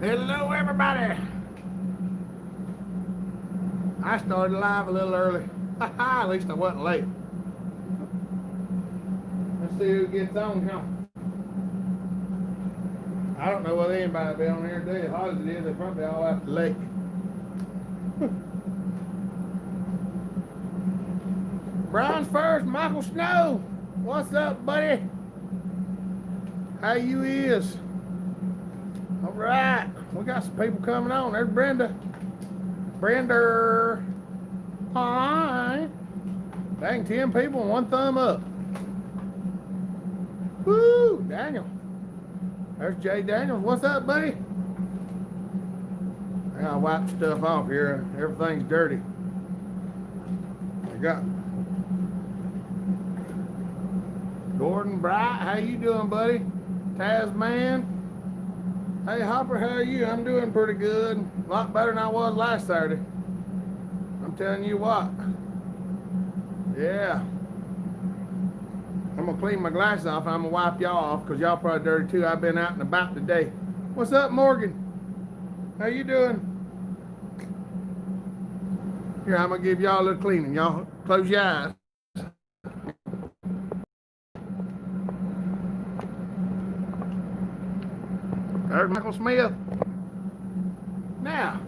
Hello, everybody. I started live a little early. At least I wasn't late. Let's see who gets on now. I don't know whether anybody will be on here today. As hot as it is, they probably all out the lake. Brian's first, Michael Snow. What's up, buddy? How you is? All right, we got some people coming on. There's Brenda. Brenda. Hi. Dang, 10 people and 1 thumb up. Woo, Daniel. There's Jay Daniels. What's up, buddy? I gotta wipe stuff off here. Everything's dirty. I got Gordon Bright. How you doing, buddy? Tasman. Hey, Hopper, how are you? I'm doing pretty good. A lot better than I was last Saturday. I'm telling you what. Yeah. I'm going to clean my glasses off. I'm going to wipe y'all off because y'all probably dirty too. I've been out and about today. What's up, Morgan? How you doing? Here, I'm going to give y'all a little cleaning. Y'all close your eyes. There's Michael Smith. Now,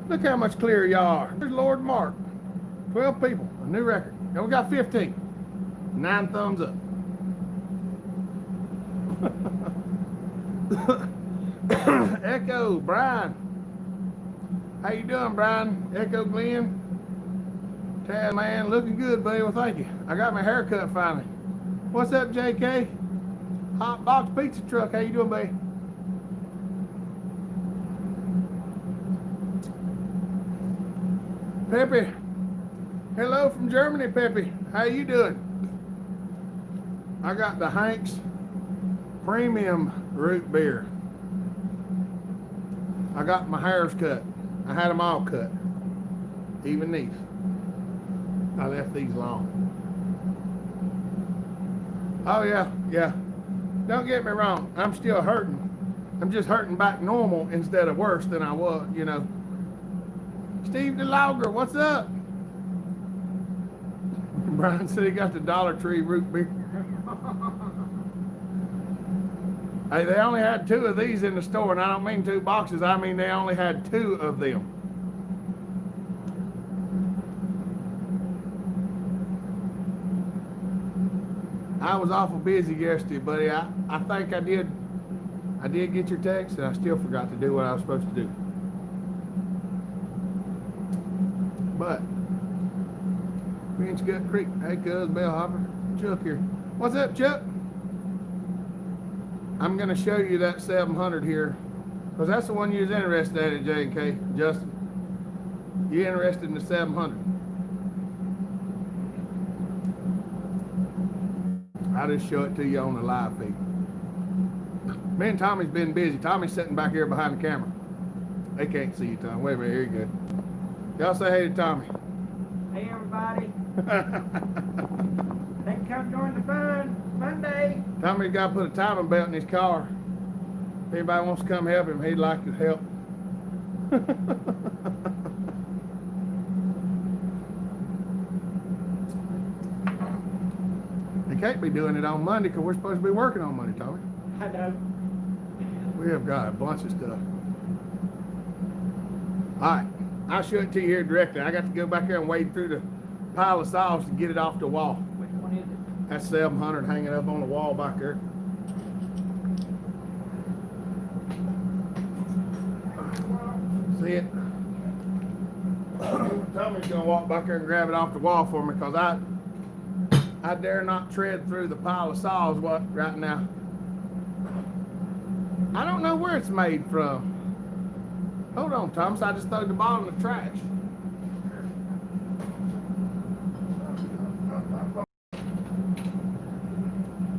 look how much clearer y'all are. There's Lord Mark. 12 people, a new record. Now we got 15. 9 thumbs up. Echo, Brian. How you doing, Brian? Echo Glenn. Tad, man, looking good, buddy. Well, thank you. I got my hair cut finally. What's up, JK? Hot Box Pizza Truck. How you doing, buddy? Peppy. Hello from Germany, Peppy. How you doing? I got the Hanks Premium Root Beer. I got my hairs cut. I had them all cut. Even these. I left these long. Oh yeah, yeah. Don't get me wrong. I'm still hurting. I'm just hurting back normal instead of worse than I was, you know. Steve DeLauger, what's up? Brian said he got the Dollar Tree root beer. Hey, they only had 2 of these in the store, and I don't mean 2 boxes. I mean they only had 2 of them. I was awful busy yesterday, buddy. I think I did get your text, and I still forgot to do what I was supposed to do. But Green's Gut Creek. Hey, cuz, Bellhopper. Chuck here. What's up, Chuck? I'm going to show you that 700 here, because that's the one you was interested at, J&K. Justin, you interested in the 700? I'll just show it to you on the live feed. Me and Tommy's been busy. Tommy's sitting back here behind the camera. They can't see you, Tommy. Wait a minute, here you go. Y'all say hey to Tommy. Hey, everybody. They can come join the fun. Monday. Tommy's got to put a timing belt in his car. If anybody wants to come help him, he'd like to help. He can't be doing it on Monday because we're supposed to be working on Monday, Tommy. I know. We have got a bunch of stuff. All right. I'll show it to you here directly. I got to go back there and wade through the pile of saws to get it off the wall. Which one is it? That's 700 hanging up on the wall back there. See it? Tommy's gonna walk back there and grab it off the wall for me because I dare not tread through the pile of saws right now. I don't know where it's made from. Hold on, Thomas. I just threw the ball in the trash.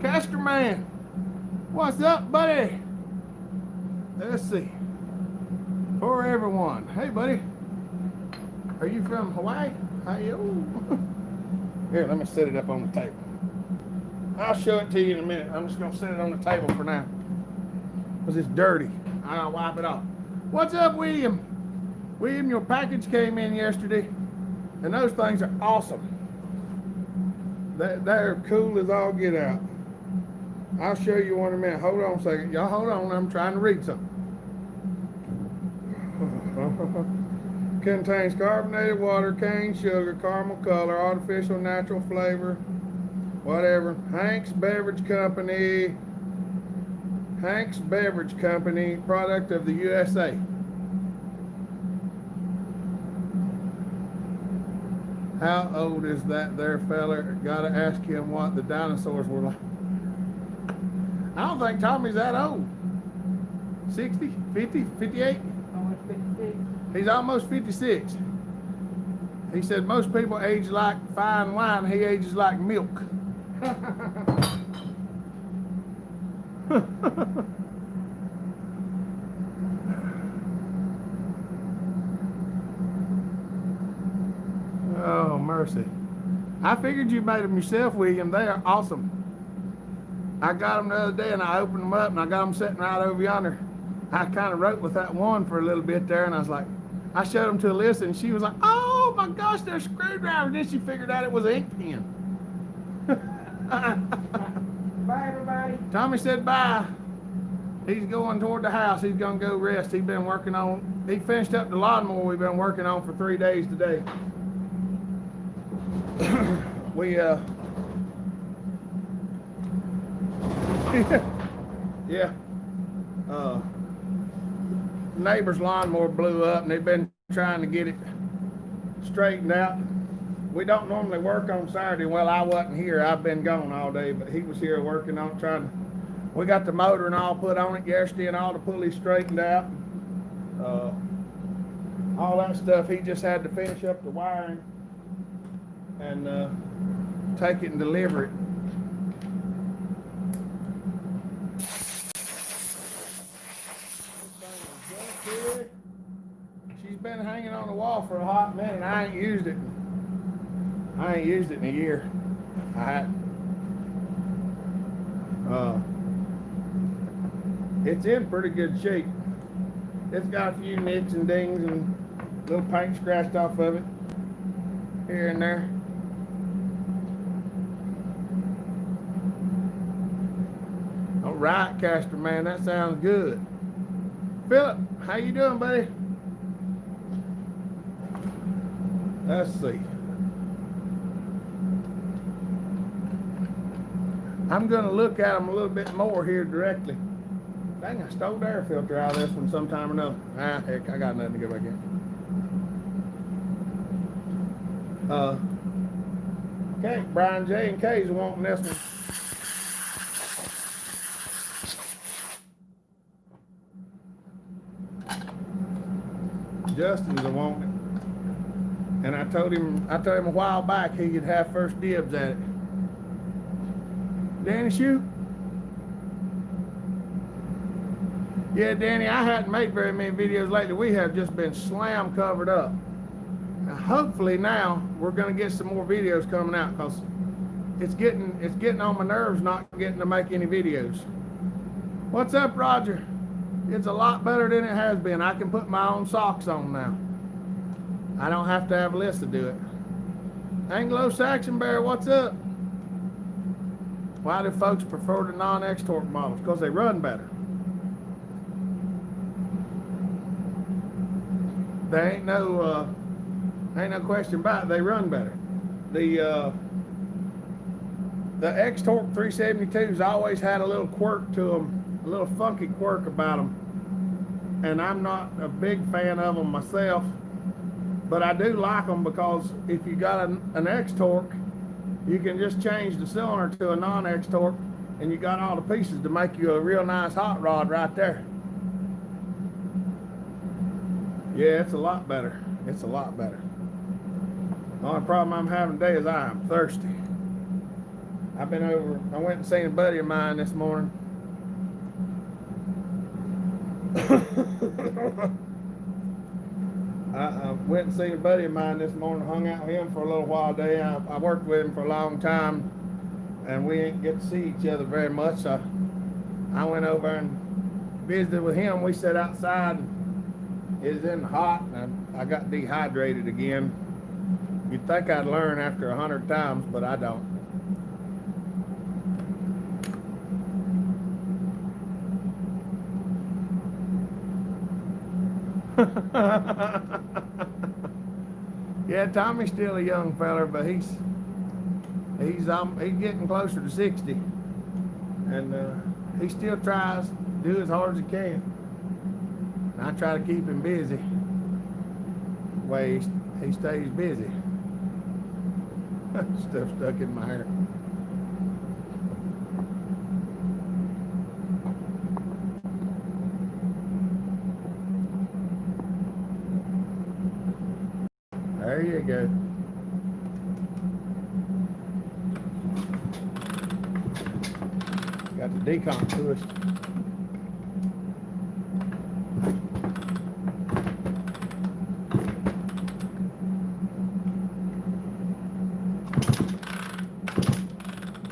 Caster Man, what's up, buddy? Let's see. For everyone. Hey, buddy. Are you from Hawaii? Hi-yo. Here, let me set it up on the table. I'll show it to you in a minute. I'm just gonna set it on the table for now. Because it's dirty. I gotta wipe it off. What's up, William? William, your package came in yesterday. And those things are awesome. They're cool as all get out. I'll show you one in a minute. Hold on a second. Y'all hold on. I'm trying to read something. Contains carbonated water, cane sugar, caramel color, artificial natural flavor, whatever. Hank's Beverage Company. Hank's Beverage Company, product of the USA. How old is that there fella? Gotta ask him what the dinosaurs were like. I don't think Tommy's that old. 60, 50, 58? Almost 56. He's almost 56. He said most people age like fine wine, he ages like milk. Oh, mercy. I figured you made them yourself, William. They are awesome. I got them the other day and I opened them up and I got them sitting right over yonder. I kind of wrote with that one for a little bit there and I was like, I showed them to Alyssa and she was like, oh my gosh, they're screwdrivers. Then she figured out it was an ink pen. Bye, everybody. Tommy said bye. He's going toward the house. He's going to go rest. He finished up the lawnmower we've been working on for 3 days today. Yeah. Neighbor's lawnmower blew up and they've been trying to get it straightened out. We don't normally work on Saturday. Well, I wasn't here. I've been gone all day, but he was here working on we got the motor and all put on it yesterday and all the pulleys straightened out. All that stuff. He just had to finish up the wiring and take it and deliver it. She's been hanging on the wall for a hot minute. I ain't used it in a year. It's in pretty good shape. It's got a few nicks and dings and little paint scratched off of it here and there. All right, Caster, man, that sounds good. Philip, how you doing, buddy? Let's see. I'm going to look at them a little bit more here directly. Dang, I stole the air filter out of this one sometime or another. Ah, heck, I got nothing to go back in. Okay, Brian J and K's wanting this one. Justin's a wanting it. And I told him a while back he could have first dibs at it. Danny, shoot. Yeah, Danny, I hadn't made very many videos lately. We have just been slam covered up. Now, hopefully now we're going to get some more videos coming out because it's getting on my nerves not getting to make any videos. What's up, Roger? It's a lot better than it has been. I can put my own socks on now. I don't have to have Alyssa do it. Anglo-Saxon Bear, what's up? Why do folks prefer the non-X torque models? Because they run better. There ain't no question about it. They run better. The X Torque 372s always had a little quirk to them, a little funky quirk about them, and I'm not a big fan of them myself, but I do like them because if you got an X Torque, you can just change the cylinder to a non-X Torque, and you got all the pieces to make you a real nice hot rod right there. Yeah, it's a lot better. It's a lot better. The only problem I'm having today is I am thirsty. I went and seen a buddy of mine this morning. I went and seen a buddy of mine this morning, hung out with him for a little while today. I worked with him for a long time, and we didn't get to see each other very much. So I went over and visited with him. We sat outside. It was in the hot, and I got dehydrated again. You'd think I'd learn after 100 times, but I don't. Yeah, Tommy's still a young feller, but he's getting closer to 60, and he still tries to do as hard as he can. And I try to keep him busy. The way he stays busy. Stuff stuck in my hair. There you go. Got the decomp pushed.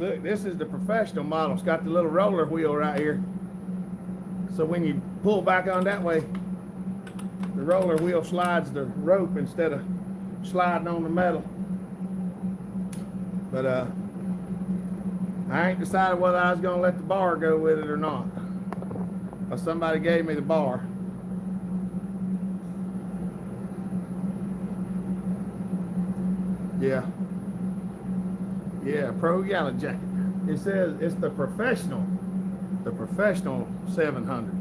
Look, this is the professional model. It's got the little roller wheel right here. So when you pull back on that way, the roller wheel slides the rope instead of sliding on the metal. But I ain't decided whether I was gonna let the bar go with it or not. Or somebody gave me the bar. Yeah. Yeah, Pro Yellow Jacket. It says it's the professional 700.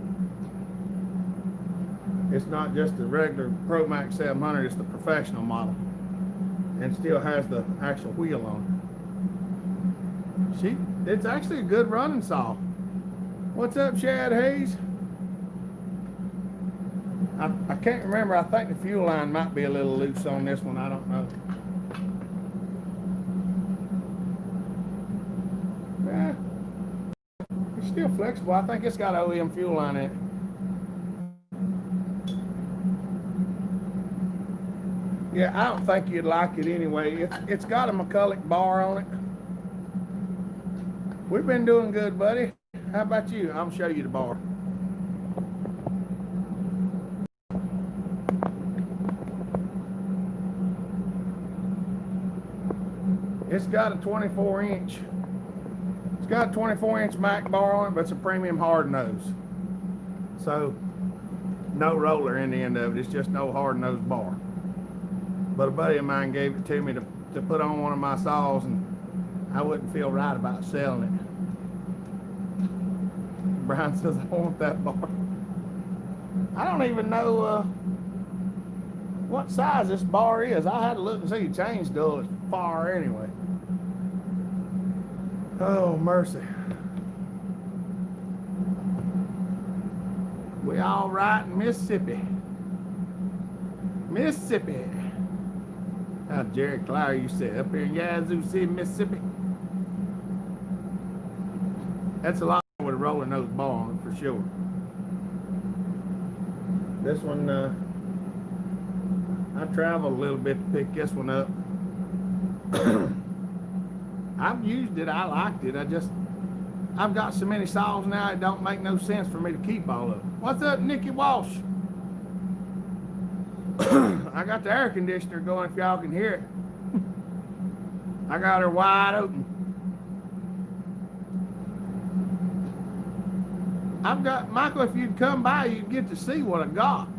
It's not just the regular Pro Max 700, it's the professional model. And still has the actual wheel on it. It's actually a good running saw. What's up, Shad Hayes? I can't remember. I think the fuel line might be a little loose on this one. I don't know. Yeah, it's still flexible. I think it's got OEM fuel line in it. Yeah, I don't think you'd like it anyway. It's got a McCulloch bar on it. We've been doing good, buddy. How about you? I'll show you the bar. It's got a 24-inch. It's got a 24-inch Mac bar on it, but it's a premium hard nose. So no roller in the end of it. It's just no hard nose bar. But a buddy of mine gave it to me to put on one of my saws, and I wouldn't feel right about selling it. Brian says, I want that bar. I don't even know what size this bar is. I had to look and see. The chain still is far anyway. Oh, mercy. We all right in Mississippi. Mississippi. How Jerry Clower used to say, up here in Yazoo City, Mississippi. That's a lot with a roller nose bar on it for sure. This one, I traveled a little bit to pick this one up. I've used it, I liked it. I've got so many saws now, it don't make no sense for me to keep all of them. What's up, Nikki Walsh? I got the air conditioner going if y'all can hear it. I got her wide open. I've got, Michael, if you'd come by, you'd get to see what I got.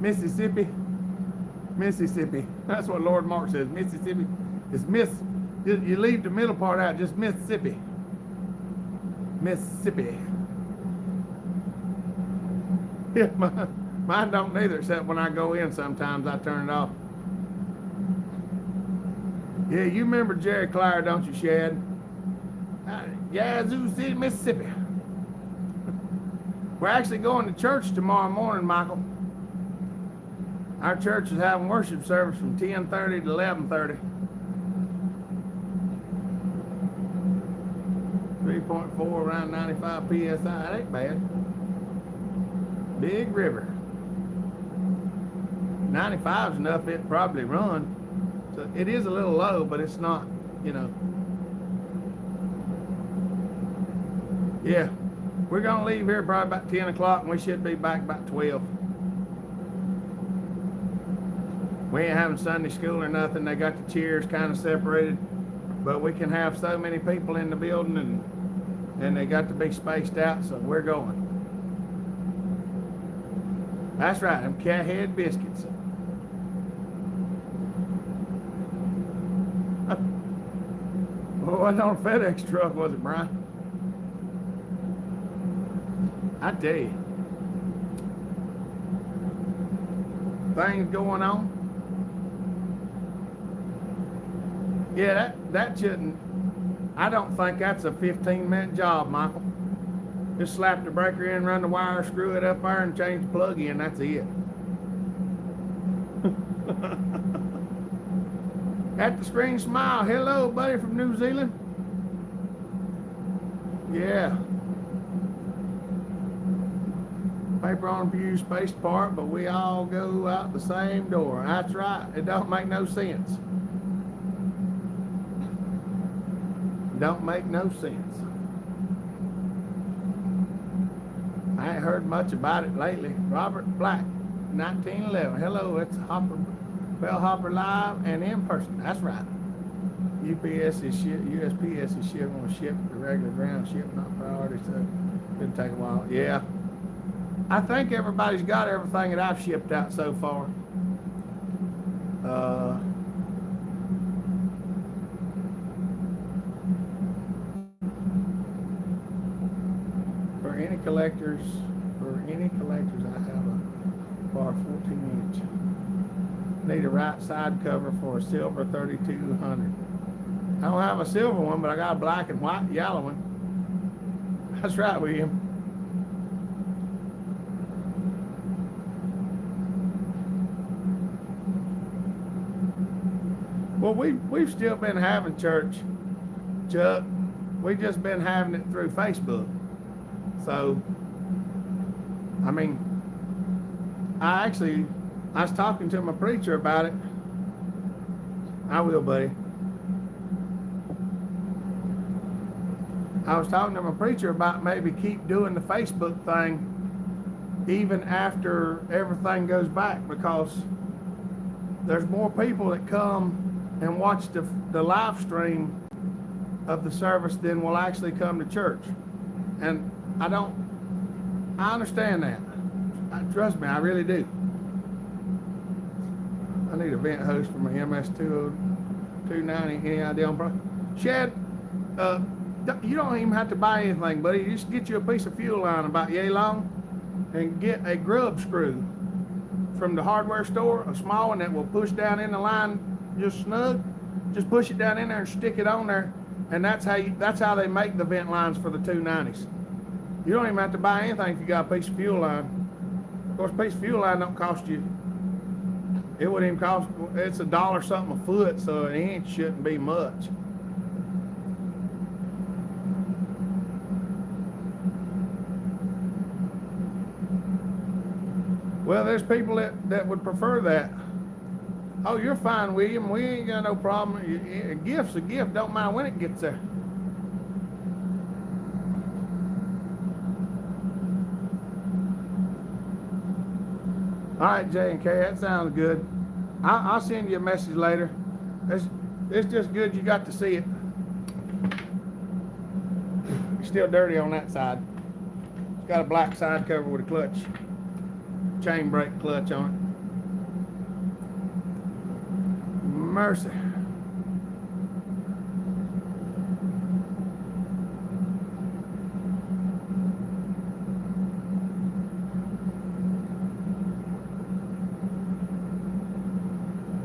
Mississippi. Mississippi. That's what Lord Mark says. Mississippi. It's you leave the middle part out, just Mississippi. Mississippi. Yeah, mine don't neither, except when I go in sometimes I turn it off. Yeah, you remember Jerry Clower, don't you, Shad? Yazoo City, Mississippi. We're actually going to church tomorrow morning, Michael. Our church is having worship service from 10:30 to 11:30. 3.4 around 95 PSI. That ain't bad. Big river. 95 is enough it probably run. So it is a little low, but it's not, you know. Yeah, we're gonna leave here probably about 10 o'clock and we should be back about 12. We ain't having Sunday school or nothing. They got the chairs kind of separated, but we can have so many people in the building and they got to be spaced out, so we're going. That's right, them cat head biscuits. Well, it wasn't on a FedEx truck, was it, Brian? I tell you. Things going on. Yeah, that shouldn't, I don't think that's a 15-minute job, Michael. Just slap the breaker in, run the wire, screw it up there, and change the plug in. That's it. At the screen, smile. Hello, buddy from New Zealand. Yeah. Paper on pew, spaced apart, but we all go out the same door. That's right. It don't make no sense. Don't make no sense. I ain't heard much about it lately. Robert Black, 1911. Hello, it's Hopper, Bellhopper Live and in person. That's right. UPS is ship, USPS is shipping on ship the regular ground ship, not priority, so it'll take a while. Yeah. I think everybody's got everything that I've shipped out so far. For any collectors, I have a bar 14 inch. Need a right side cover for a silver 3200. I don't have a silver one, but I got a black and white yellow one. That's right, William. Well, we've still been having church, Chuck. We've just been having it through Facebook. So, I mean, I was talking to my preacher about it. I will, buddy. I was talking to my preacher about maybe keep doing the Facebook thing even after everything goes back, because there's more people that come and watch the live stream of the service than will actually come to church. And I understand that. Trust me, I really do. I need a vent hose for my MS290. Any idea on price? Shad, you don't even have to buy anything, buddy. You just get you a piece of fuel line about yay long and get a grub screw from the hardware store, a small one that will push down in the line just snug. Just push it down in there and stick it on there, and that's how they make the vent lines for the 290s. You don't even have to buy anything if you got a piece of fuel line. Of course, a piece of fuel line don't cost you. It wouldn't even cost. It's $1 something a foot, so an inch shouldn't be much. Well, there's people that would prefer that. Oh, you're fine, William. We ain't got no problem. A gift's a gift. Don't mind when it gets there. All right, J and K, that sounds good. I'll send you a message later. It's just good you got to see it. It's still dirty on that side. It's got a black side cover with a clutch, chain brake clutch on it. Mercy.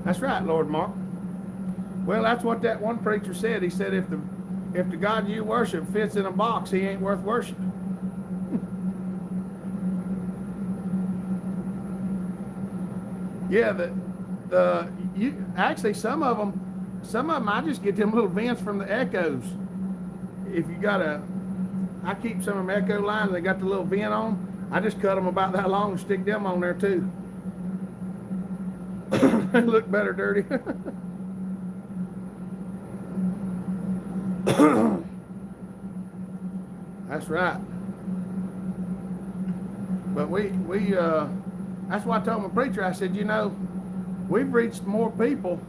That's right, Lord Mark. Well, that's what that one preacher said. He said if the God you worship fits in a box, he ain't worth worshiping. Yeah, you actually some of them I just get them little vents from the echoes. If you got I keep some of them echo lines. They got the little vent on. I just cut them about that long and stick them on there too. They look better dirty. That's right. But we that's why I told my preacher, I said, we've reached more people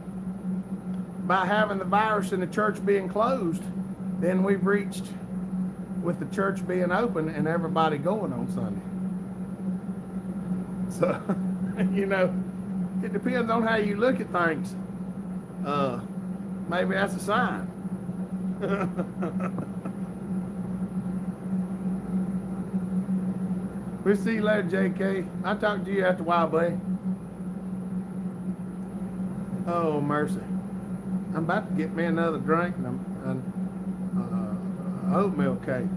by having the virus and the church being closed than we've reached with the church being open and everybody going on Sunday. So, it depends on how you look at things. Maybe that's a sign. We'll see you later, JK. I'll talk to you after a while, buddy. Oh, mercy. I'm about to get me another drink and oatmeal cake.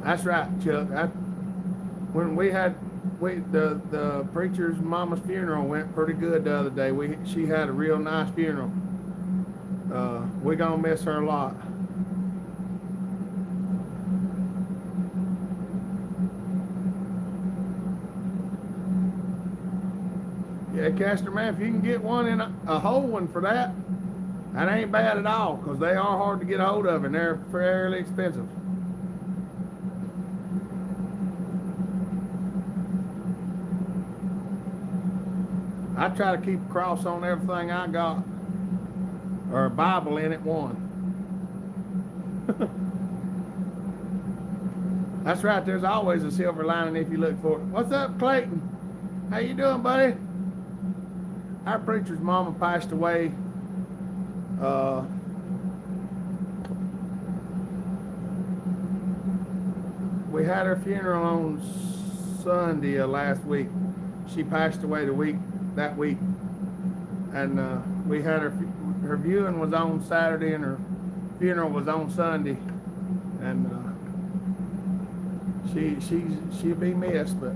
That's right, Chuck. When the preacher's mama's funeral went pretty good the other day. She had a real nice funeral. We're gonna miss her a lot. Yeah, Caster, man, if you can get one in a whole one for that ain't bad at all, because they are hard to get a hold of and they're fairly expensive. I try to keep a cross on everything I got, or a Bible in it one. That's right, there's always a silver lining if you look for it. What's up, Clayton? How you doing, buddy? Our preacher's mama passed away we had her funeral on Sunday last week. She passed away that week, and we had her viewing was on Saturday and her funeral was on Sunday, and she'll be missed, but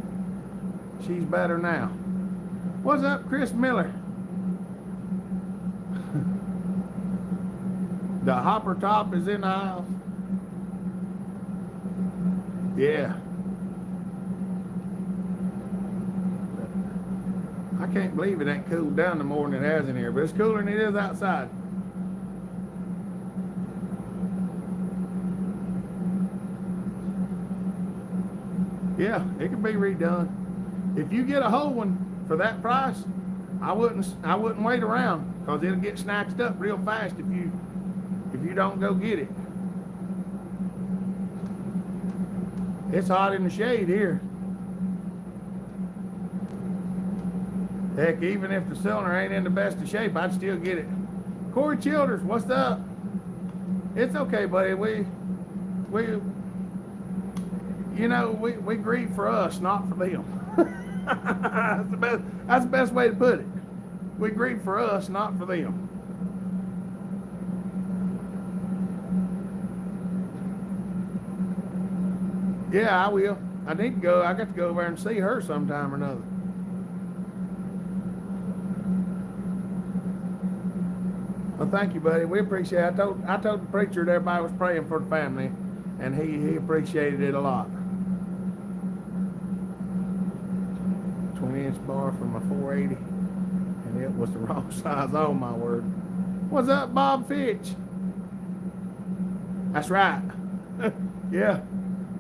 she's better now. What's up, Chris Miller? The hopper top is in the house. Yeah. I can't believe it ain't cooled down the more than it has in here, but it's cooler than it is outside. Yeah, it can be redone. If you get a whole one for that price, I wouldn't wait around, because it'll get snatched up real fast if you don't go get it. It's hot in the shade here. Heck, even if the cylinder ain't in the best of shape, I'd still get it. Corey Childers, what's up? It's okay, buddy. We grieve for us, not for them. That's the best way to put it. We grieve for us, not for them. Yeah, I will. I need to go. I got to go over there and see her sometime or another. Well, thank you, buddy. We appreciate it. I told the preacher that everybody was praying for the family, and he appreciated it a lot. 20-inch bar from a 480, and it was the wrong size. Oh my word! What's up, Bob Fitch? That's right.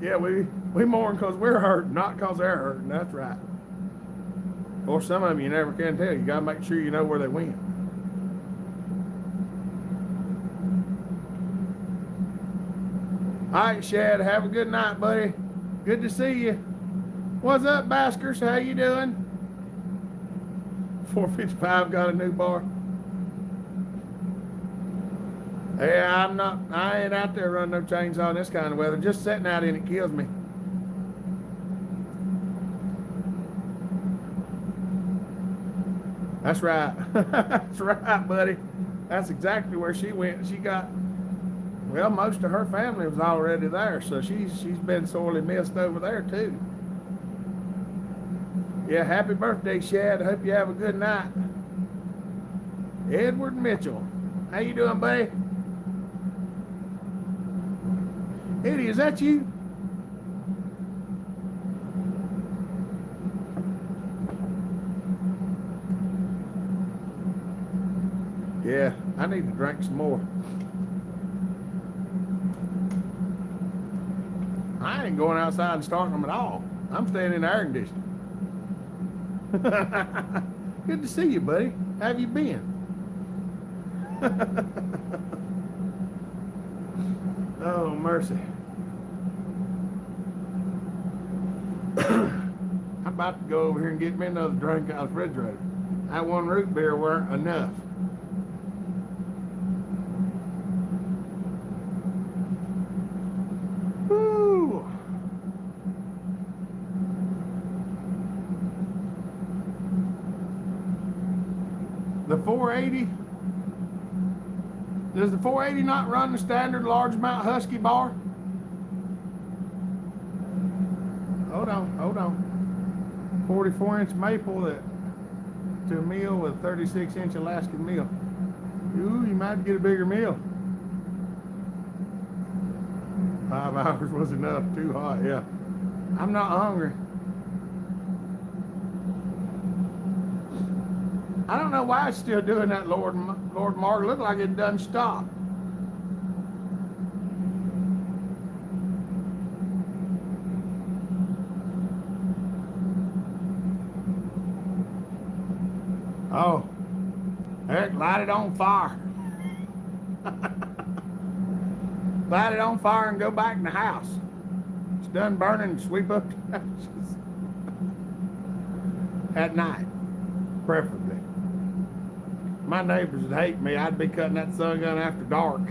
Yeah, we mourn because we're hurting, not because they're hurting. That's right. Or some of them you never can tell. You gotta make sure you know where they went. All right, Shad, have a good night, buddy. Good to see you. What's up, Baskers? How you doing? 455 got a new bar. Yeah, I ain't out there running no chainsaw in this kind of weather. Just sitting out in it kills me. That's right. That's right, buddy. That's exactly where she went. She got, well, most of her family was already there, so she's been sorely missed over there too. Yeah, happy birthday, Shad. I hope you have a good night. Edward Mitchell. How you doing, buddy? Eddie, is that you? Yeah, I need to drink some more. I ain't going outside and starting them at all. I'm staying in the air conditioning. Good to see you, buddy. How have you been? Oh, mercy. I'm about to go over here and get me another drink out of the refrigerator. That one root beer weren't enough. Woo! The 480. Does the 480 not run the standard largemount husky bar? Hold on. 44-inch maple that to a meal with 36-inch Alaskan meal. Ooh, you might get a bigger meal. 5 hours was enough. Too hot, yeah. I'm not hungry. I don't know why it's still doing that, Lord Mark. Look like it doesn't stop. Oh, heck, light it on fire. Light it on fire and go back in the house. It's done burning, sweep up the ashes. At night, preferably. My neighbors would hate me. I'd be cutting that sun gun after dark.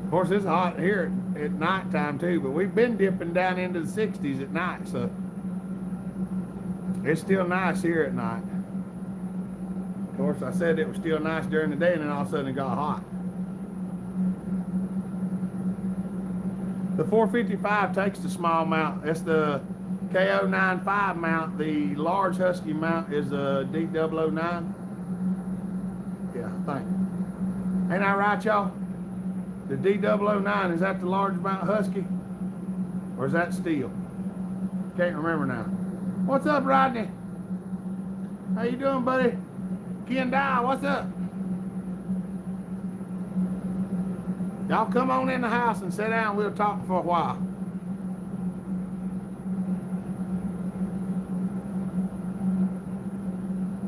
Of course, it's hot here at nighttime too, but we've been dipping down into the 60s at night, so it's still nice here at night. Of course, I said it was still nice during the day, and then all of a sudden it got hot. The 455 takes the small mount. That's the KO95 mount. The large husky mount is a D009. Yeah, I think. Ain't I right, y'all? The D009, is that the large mount husky? Or is that steel? Can't remember now. What's up, Rodney? How you doing, buddy? Ken Dye, what's up? Y'all come on in the house and sit down. We'll talk for a while.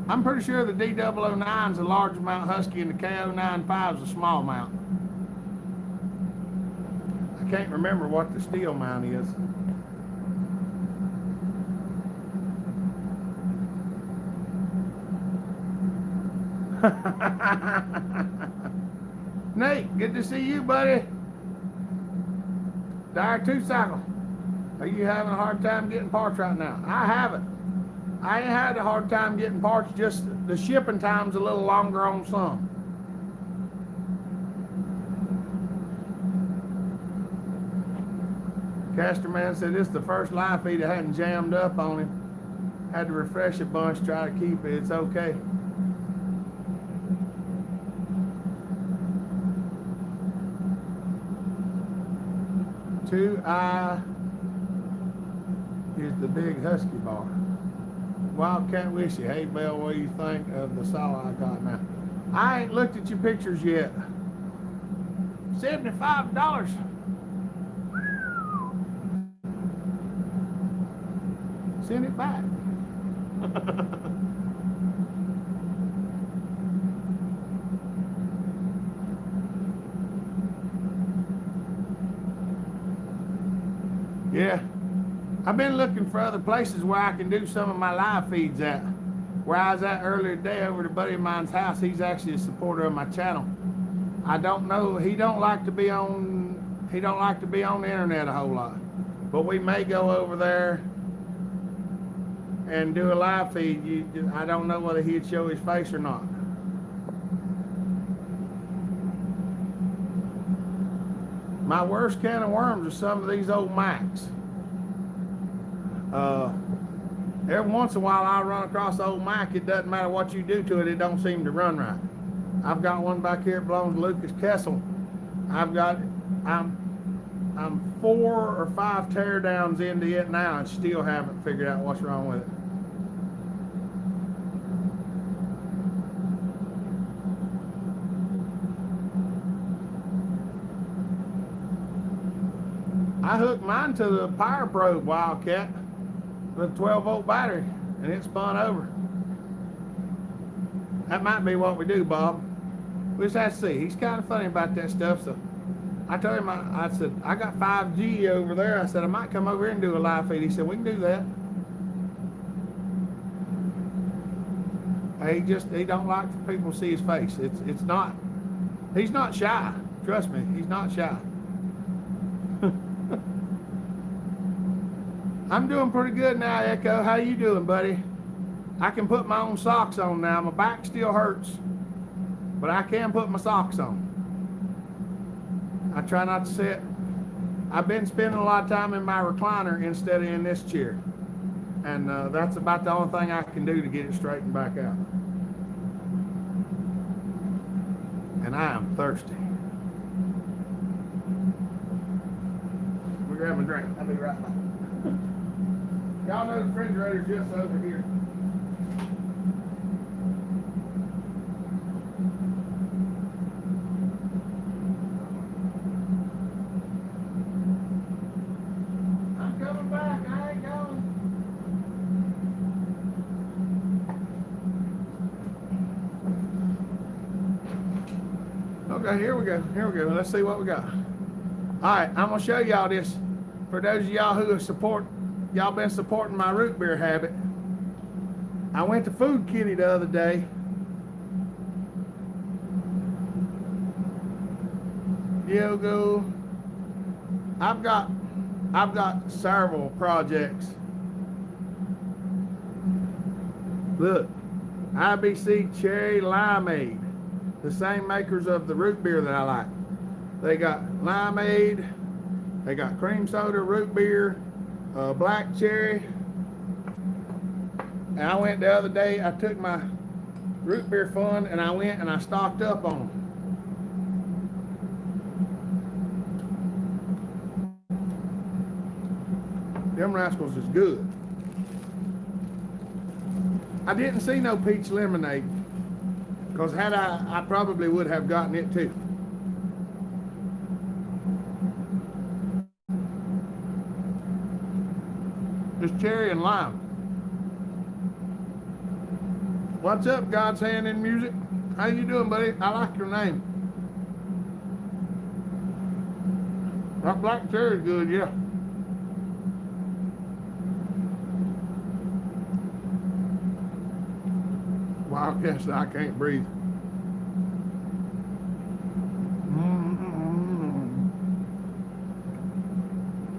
I'm pretty sure the D009 is a large mount husky and the KO95 is a small mount. I can't remember what the steel mount is. Nate, good to see you, buddy. Dire Two-Cycle, are you having a hard time getting parts right now? I haven't. I ain't had a hard time getting parts, just the shipping time's a little longer on some. Caster Man said this is the first live feed that hadn't jammed up on him. Had to refresh a bunch, try to keep it. It's okay. Two I is the big husky bar. Wildcat Wishy. Hey, Bell, what do you think of the saw I got now? I ain't looked at your pictures yet. $75. Send it back. Yeah, I've been looking for other places where I can do some of my live feeds at. Where I was at earlier today over at a buddy of mine's house. He's actually a supporter of my channel. I don't know, he don't like to be on the internet a whole lot. But we may go over there and do a live feed. I don't know whether he'd show his face or not. My worst can of worms are some of these old Macs. Every once in a while I run across the old mic. It doesn't matter what you do to it, it don't seem to run right. I've got one back here that belongs to Lucas Kessel. I'm 4 or 5 teardowns into it now and still haven't figured out what's wrong with it. I hooked mine to the Power Probe Wildcat with a 12-volt battery, and it spun over. That might be what we do, Bob. We just have to see. He's kind of funny about that stuff, so I told him, I said, I got 5G over there. I said, I might come over here and do a live feed. He said, we can do that. He don't like for people to see his face. It's not, he's not shy. Trust me, he's not shy. I'm doing pretty good now, Echo. How you doing, buddy? I can put my own socks on now. My back still hurts, but I can put my socks on. I try not to sit. I've been spending a lot of time in my recliner instead of in this chair. And that's about the only thing I can do to get it straightened back out. And I am thirsty. We're grabbing a drink. I'll be right back. Y'all know the refrigerator's just over here. I'm coming back. I ain't going. Okay, here we go. Here we go. Let's see what we got. All right, I'm gonna show y'all this. For those of y'all who y'all been supporting my root beer habit. I went to Food Kitty the other day. Yogo. I've got several projects. Look, IBC Cherry Limeade, the same makers of the root beer that I like. They got limeade, they got cream soda, root beer, black cherry. And I went the other day, I took my root beer fund and I went and I stocked up on them. Them rascals is good. I didn't see no peach lemonade, because had I probably would have gotten it too. Just cherry and lime. What's up, God's Hand in Music? How you doing, buddy? I like your name. That black cherry is good, yeah. Wildcat said, I can't breathe.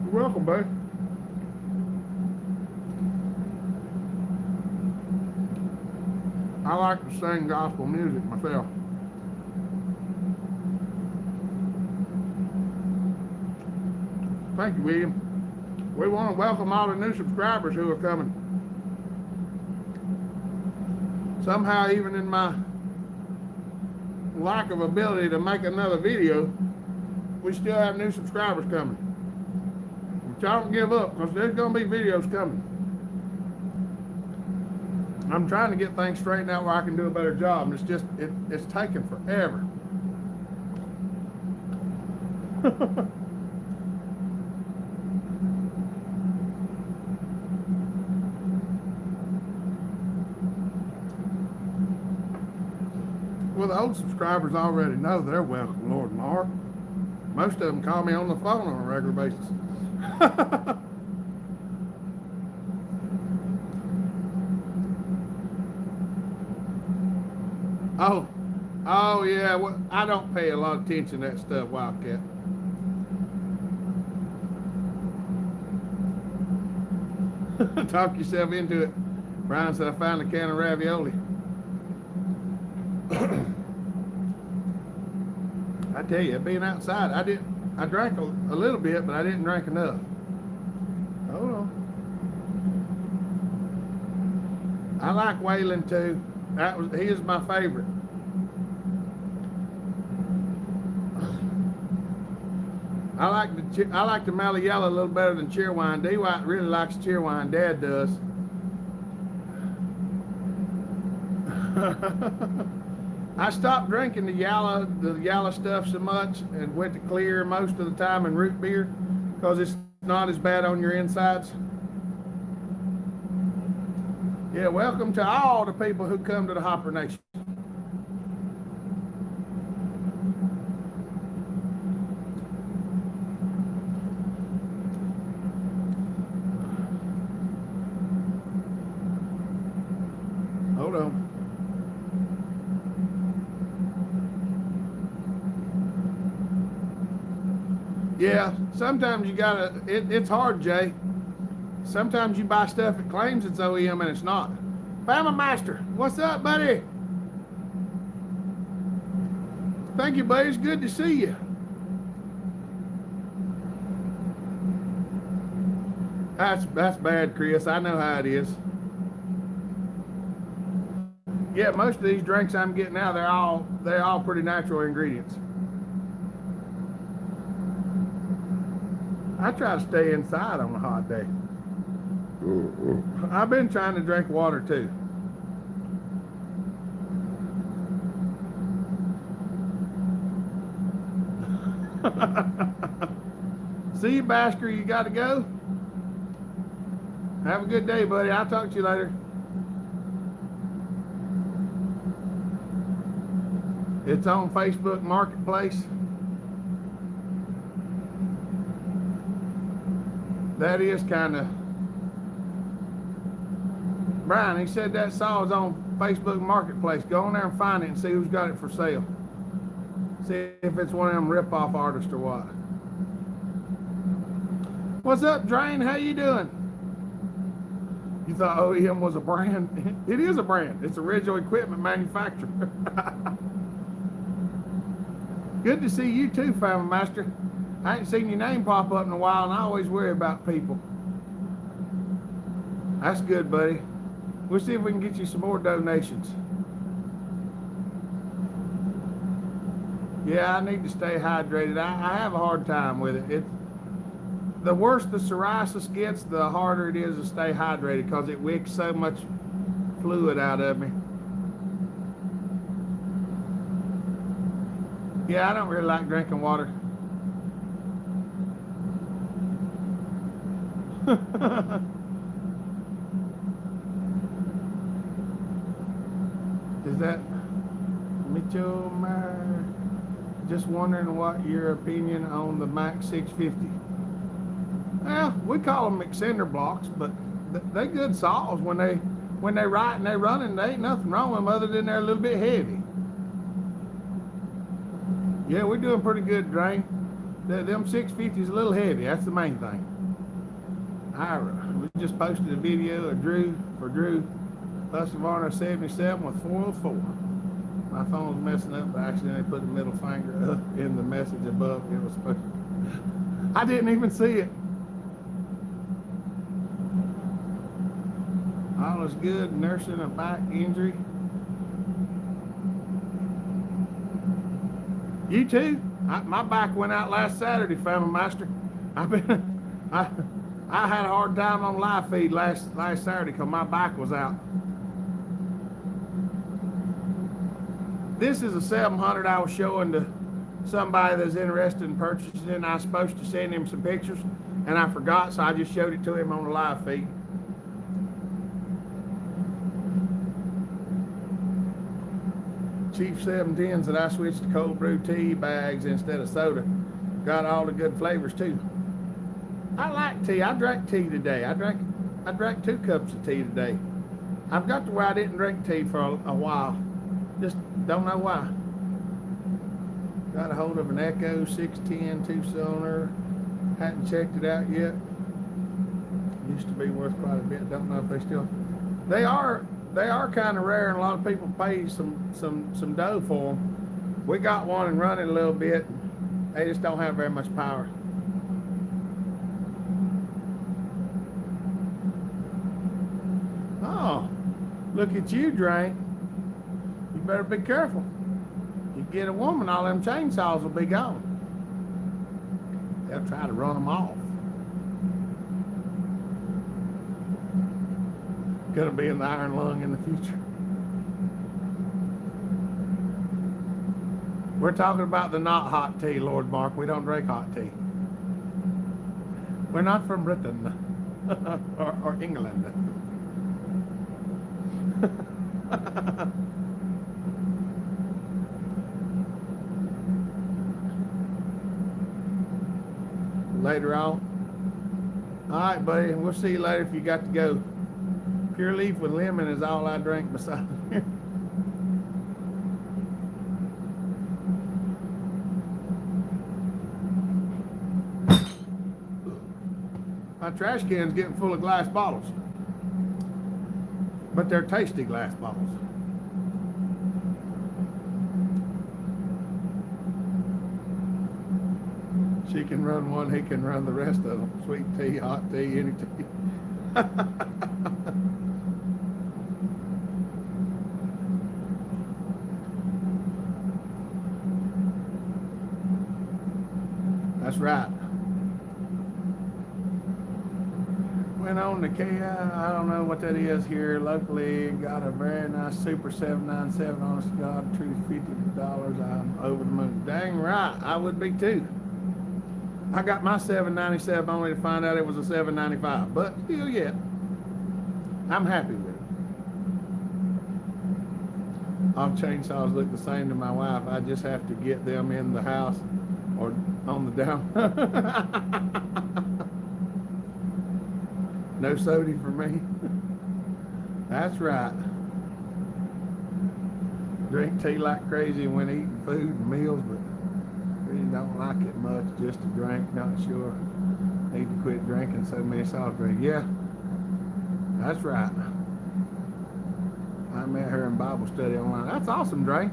You're welcome, buddy. I like to sing gospel music myself. Thank you, William. We want to welcome all the new subscribers who are coming. Somehow, even in my lack of ability to make another video, we still have new subscribers coming. But y'all don't give up, because there's going to be videos coming. I'm trying to get things straightened out where I can do a better job. It's just, it's taking forever. Well, the old subscribers already know they're welcome, Lord and Lord. Most of them call me on the phone on a regular basis. Oh yeah, well, I don't pay a lot of attention to that stuff, Wildcat. Talk yourself into it. Brian said, I found a can of ravioli. I tell you, being outside, I drank a little bit, but I didn't drink enough. Hold on. I like Waylon too. He is my favorite. I like the Mellow Yellow a little better than Cheerwine. D-White really likes Cheerwine. Dad does. I stopped drinking the yellow stuff so much and went to clear most of the time in root beer because it's not as bad on your insides. Yeah, welcome to all the people who come to the Hopper Nation. Hold on. Yeah, sometimes you gotta, it's hard, Jay. Sometimes you buy stuff that claims it's OEM and it's not. Family Master, what's up, buddy? Thank you, buddy. It's good to see you. That's bad, Chris. I know how it is. Yeah, most of these drinks I'm getting now, they're all pretty natural ingredients. I try to stay inside on a hot day. I've been trying to drink water too. See you, Basker. You got to go. Have a good day, buddy. I'll talk to you later. It's on Facebook Marketplace. That is kind of... Brian, he said that saw is on Facebook Marketplace. Go on there and find it and see who's got it for sale. See if it's one of them rip-off artists or what. What's up, Drain? How you doing? You thought OEM was a brand? It is a brand. It's original equipment manufacturer. Good to see you too, Family Master. I ain't seen your name pop up in a while, and I always worry about people. That's good, buddy. We'll see if we can get you some more donations. Yeah, I need to stay hydrated. I have a hard time with it. The worse the psoriasis gets, the harder it is to stay hydrated because it wicks so much fluid out of me. Yeah, I don't really like drinking water. Is that Mitchell Meyer? Just wondering what your opinion on the Max 650. Well, we call them extender blocks, but they good saws when they write and they running. There ain't nothing wrong with them other than they're a little bit heavy. Yeah, we're doing pretty good, Drain. Them 650s a little heavy. That's the main thing. We just posted a video of Drew Husqvarna 77 with 404. My phone was messing up. I accidentally put the middle finger up in the message above. It was supposed to. I didn't even see it. All is good. Nursing a back injury. You too? My back went out last Saturday, Family Master. I had a hard time on live feed last Saturday because my back was out. This is a 700 I was showing to somebody that's interested in purchasing it. I was supposed to send him some pictures and I forgot, so I just showed it to him on the live feed. Chief 710s that I switched to cold brew tea bags instead of soda. Got all the good flavors too. I like tea. I drank tea today. I drank 2 cups of tea today. I've got to where I didn't drink tea for a while. Just don't know why. Got a hold of an Echo 610 2-cylinder. Hadn't checked it out yet. Used to be worth quite a bit. Don't know if they still. They are kind of rare, and a lot of people pay some dough for them. We got one and running a little bit. They just don't have very much power. Oh, Look at you, Drake. You better be careful. You get a woman, all them chainsaws will be gone. They'll try to run them off. Gonna be in the iron lung in the future. We're talking about the not hot tea, Lord Mark. We don't drink hot tea. We're not from Britain or England. Later on. All right, buddy. We'll see you later if you got to go. Pure leaf with lemon is all I drink beside here. My trash can's getting full of glass bottles. But they're tasty glass bottles. She can run one, he can run the rest of them. Sweet tea, hot tea, any tea. That's right. Went on to Kia, I don't know what that is here locally. Got a very nice Super 797, honest to God, truth, $50. I'm over the moon. Dang right, I would be too. I got my 797 only to find out it was a 795, but still yet, I'm happy with it. All chainsaws look the same to my wife. I just have to get them in the house or on the down. No soda for me. That's right. Drink tea like crazy when eating food and meals, but really don't like it much. Just a drink, not sure. Need to quit drinking so many soft drinks. Yeah, that's right. I met her in Bible study online. That's awesome, Dre.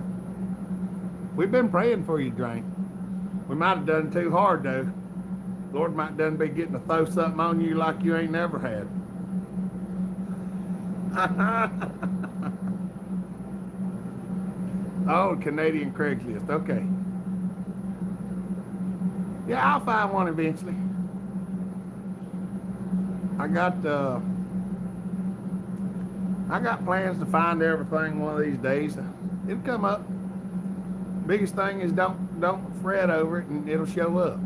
We've been praying for you, Dre. We might have done too hard, though. Lord might done be getting to throw something on you like you ain't never had. Oh, Canadian Craigslist. Okay. Yeah, I'll find one eventually. I got plans to find everything one of these days. It'll come up. Biggest thing is don't fret over it and it'll show up.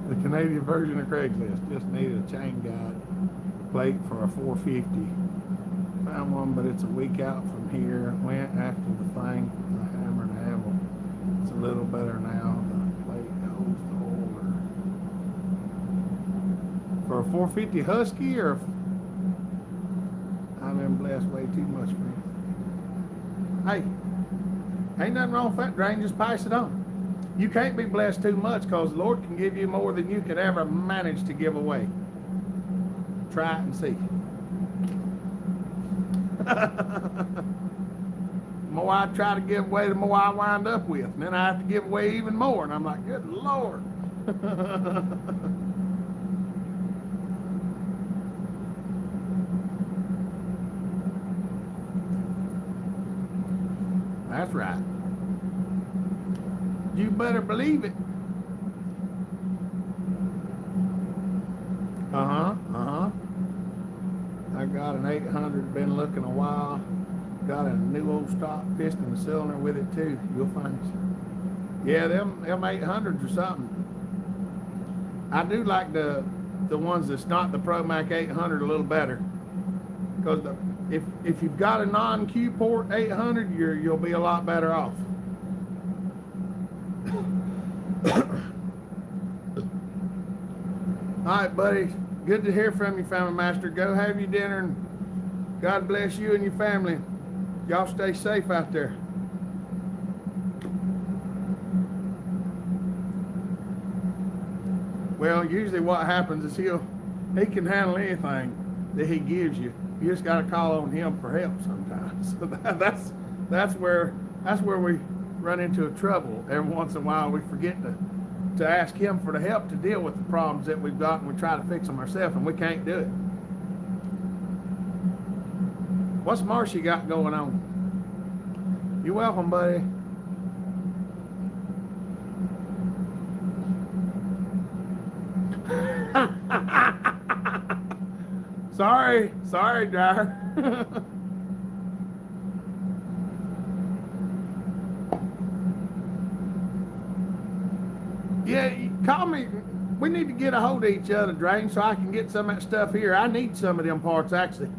The Canadian version of Craigslist just needed a chain guide plate for a 450. Found one, but it's a week out from here. Went after the thing, the hammer and anvil. It's a little better now. The plate holds the holder. For a 450 Husky, or I've been blessed way too much for you. Hey, ain't nothing wrong with that drain, just pass it on. You can't be blessed too much because the Lord can give you more than you could ever manage to give away. Try it and see. The more I try to give away, the more I wind up with. And then I have to give away even more. And I'm like, good Lord. That's right. You better believe it. I got an 800, been looking a while. Got a new old stock piston cylinder with it too. You'll find it. Yeah, them 800s or something. I do like the ones that's not the ProMac 800 a little better. Because if you've got a non-Q port 800, you'll be a lot better off. All right, buddy. Good to hear from you, Family Master. Go have your dinner, and God bless you and your family. Y'all stay safe out there. Well, usually what happens is he can handle anything that he gives you. You just got to call on him for help sometimes. So that's where we run into trouble. Every once in a while we forget to to ask him for the help to deal with the problems that we've got, and we try to fix them ourselves, and we can't do it. What's Marcy got going on? You're welcome, buddy. Sorry, Dyer. Yeah, call me. We need to get a hold of each other, Drain, so I can get some of that stuff here. I need some of them parts, actually.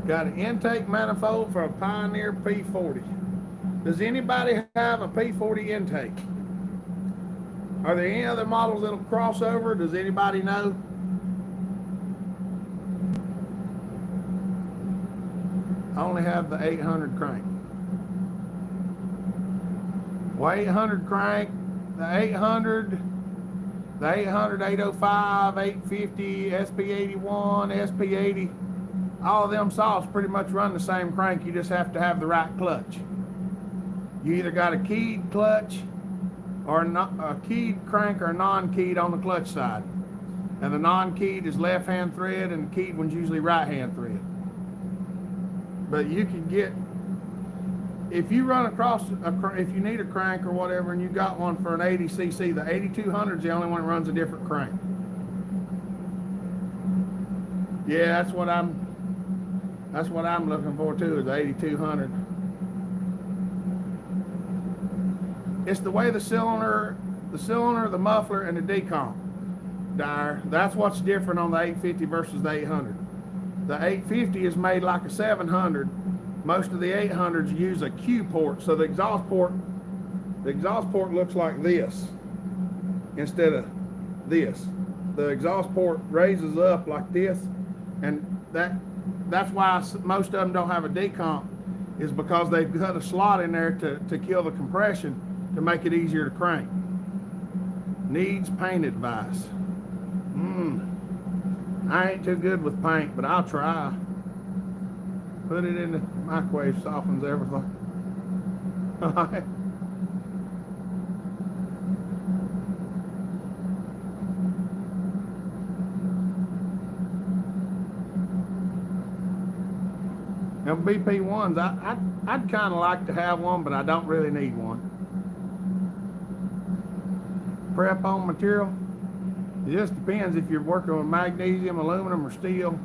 Got an intake manifold for a Pioneer P40. Does anybody have a P40 intake? Are there any other models that'll cross over? Does anybody know? I only have the 800 crank. Well, 800 crank, the 800, 805, 850, SP81, SP80, all of them saws pretty much run the same crank. You just have to have the right clutch. You either got a keyed clutch or a keyed crank or non-keyed on the clutch side. And the non-keyed is left-hand thread, and the keyed one's usually right-hand thread. But you can get, if you run across, if you need a crank or whatever, and you got one for an 80cc, the 8200 is the only one that runs a different crank. Yeah, that's what I'm looking for too, is the 8200. It's the way the cylinder, the muffler, and the decomp, Dyer. That's what's different on the 850 versus the 800. The 850 is made like a 700. Most of the 800s use a Q port, so the exhaust port looks like this instead of this. The exhaust port raises up like this, and that's why most of them don't have a decomp, is because they've cut a slot in there to kill the compression to make it easier to crank. Needs paint advice. I ain't too good with paint, but I'll try. Put it in the microwave, softens everything. All right. Them BP1s, I'd kind of like to have one, but I don't really need one. Prep on material. It just depends if you're working with magnesium, aluminum, or steel.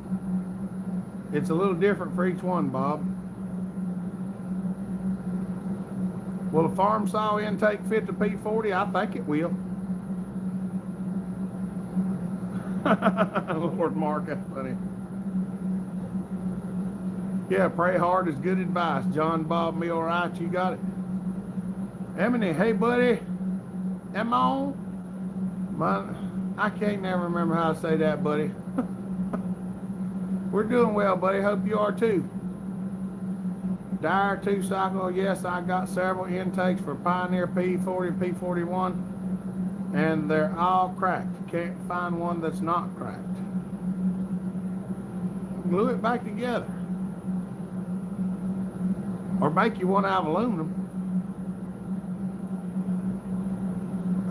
It's a little different for each one, Bob. Will a farm saw intake fit the P40? I think it will. Lord Mark, that's funny. Yeah, pray hard is good advice. John Bob Millwright, you got it. Emily, hey buddy. Am on? I can't never remember how to say that, buddy. We're doing well, buddy. Hope you are too. Dyer 2-cycle. Yes, I got several intakes for Pioneer P40, P41, and they're all cracked. Can't find one that's not cracked. Glue it back together. Or make you one out of aluminum.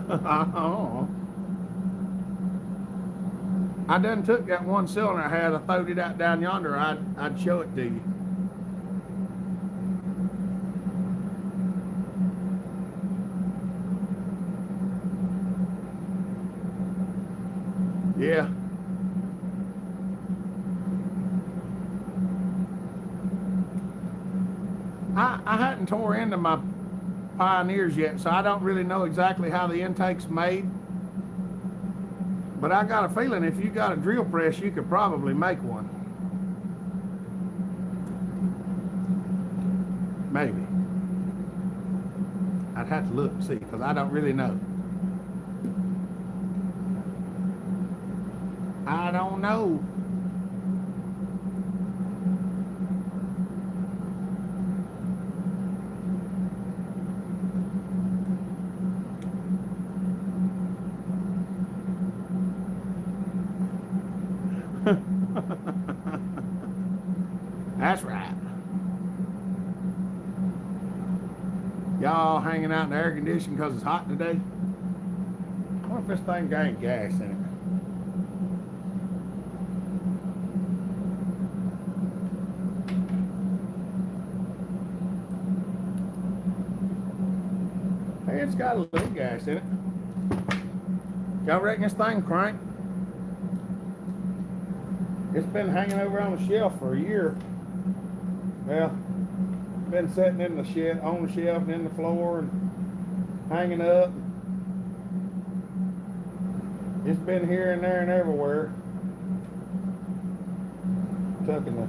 I don't know. I done took that one cylinder I had, I throwed it out down yonder, I'd show it to you. Yeah. I hadn't tore into my Pioneers yet, so I don't really know exactly how the intake's made. But I got a feeling if you got a drill press, you could probably make one. Maybe. I'd have to look and see, because I don't really know. I don't know. That's right. Y'all hanging out in the air conditioning because it's hot today? What if this thing got gas in it? Hey, it's got a little gas in it. Y'all reckon this thing crank? It's been hanging over on the shelf for a year. Well, been sitting in the shelf, on the shelf and in the floor and hanging up. It's been here and there and everywhere. Tucking the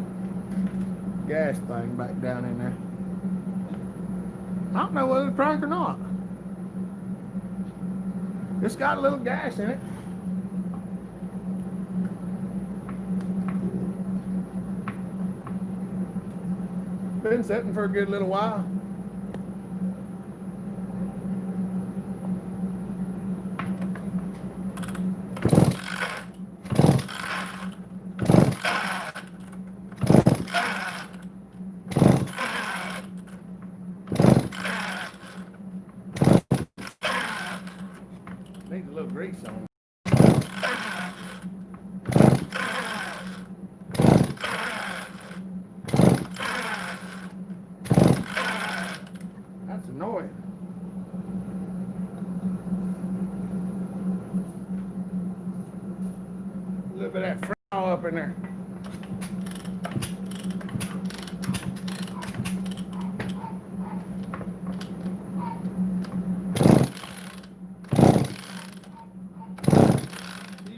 gas thing back down in there. I don't know whether it's crank or not. It's got a little gas in it. Been sitting for a good little while. Needs a little grease on it. That's annoying. A little bit of that all up in there.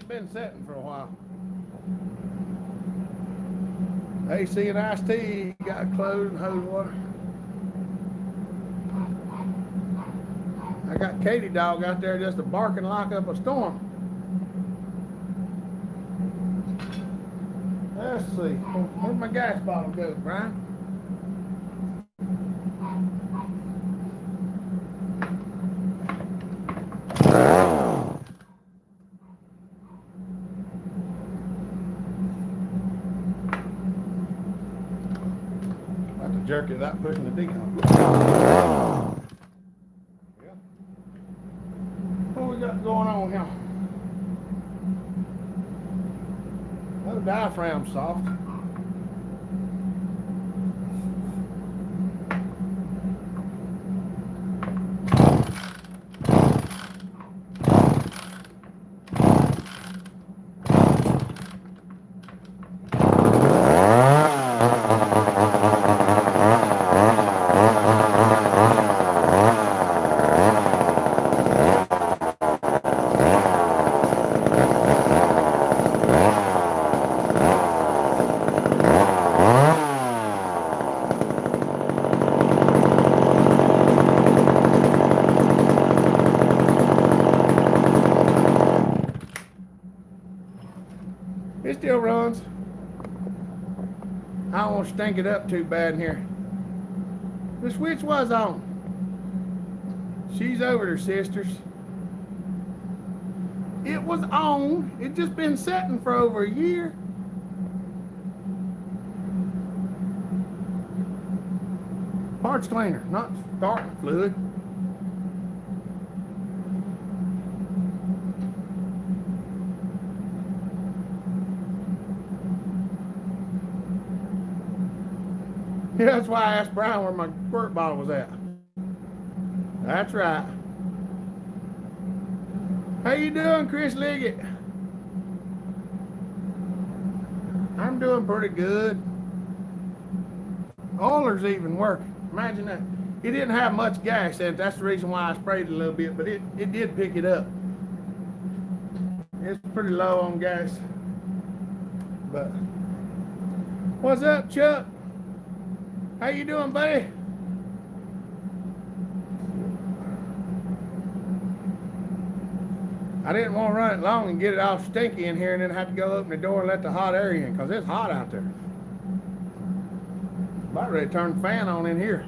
Been sitting for a while. AC and iced tea, got clothes and hose water. I got Katie dog out there just a barking like up a storm. Let's see, where'd my gas bottle go, Brian? Jerk it without pushing the decon. Yeah. What we got going on here? Oh, diaphragm soft. It still runs. I don't want to stink it up too bad in here. The switch was on. She's over her sisters. It was on. It just been setting for over a year. Parts cleaner, not starting fluid. Yeah, that's why I asked Brian where my squirt bottle was at. That's right. How you doing, Chris Liggett? I'm doing pretty good. Oiler's even working. Imagine that. It didn't have much gas in it. That's the reason why I sprayed it a little bit, but it did pick it up. It's pretty low on gas. But what's up, Chuck? How you doing, buddy? I didn't want to run it long and get it all stinky in here and then have to go open the door and let the hot air in because it's hot out there. About ready to turn the fan on in here.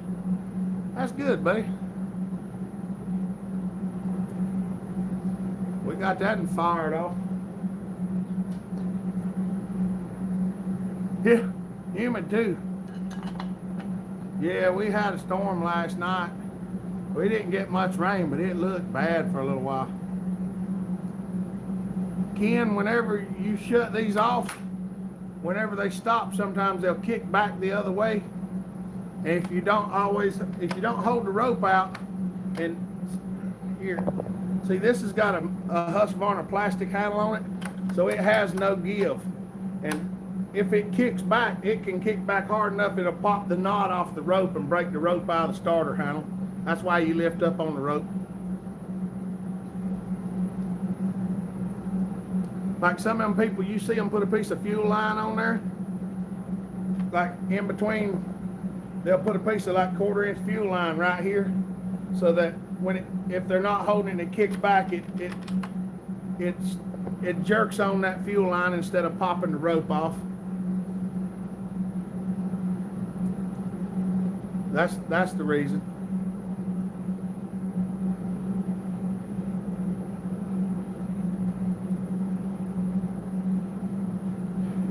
That's good, buddy. We got that and fired off. Yeah, humid too. Yeah, we had a storm last night. We didn't get much rain, but it looked bad for a little while. Ken, whenever you shut these off, whenever they stop, sometimes they'll kick back the other way. And if you don't hold the rope out, and here, see, this has got a Husqvarna plastic handle on it, so it has no give. And if it kicks back, it can kick back hard enough, it'll pop the knot off the rope and break the rope out of the starter handle. That's why you lift up on the rope. Like some of them people, you see them put a piece of fuel line on there, like in between, they'll put a piece of like 1/4 inch fuel line right here, so that if they're not holding it, kicks back, it jerks on that fuel line instead of popping the rope off. That's the reason.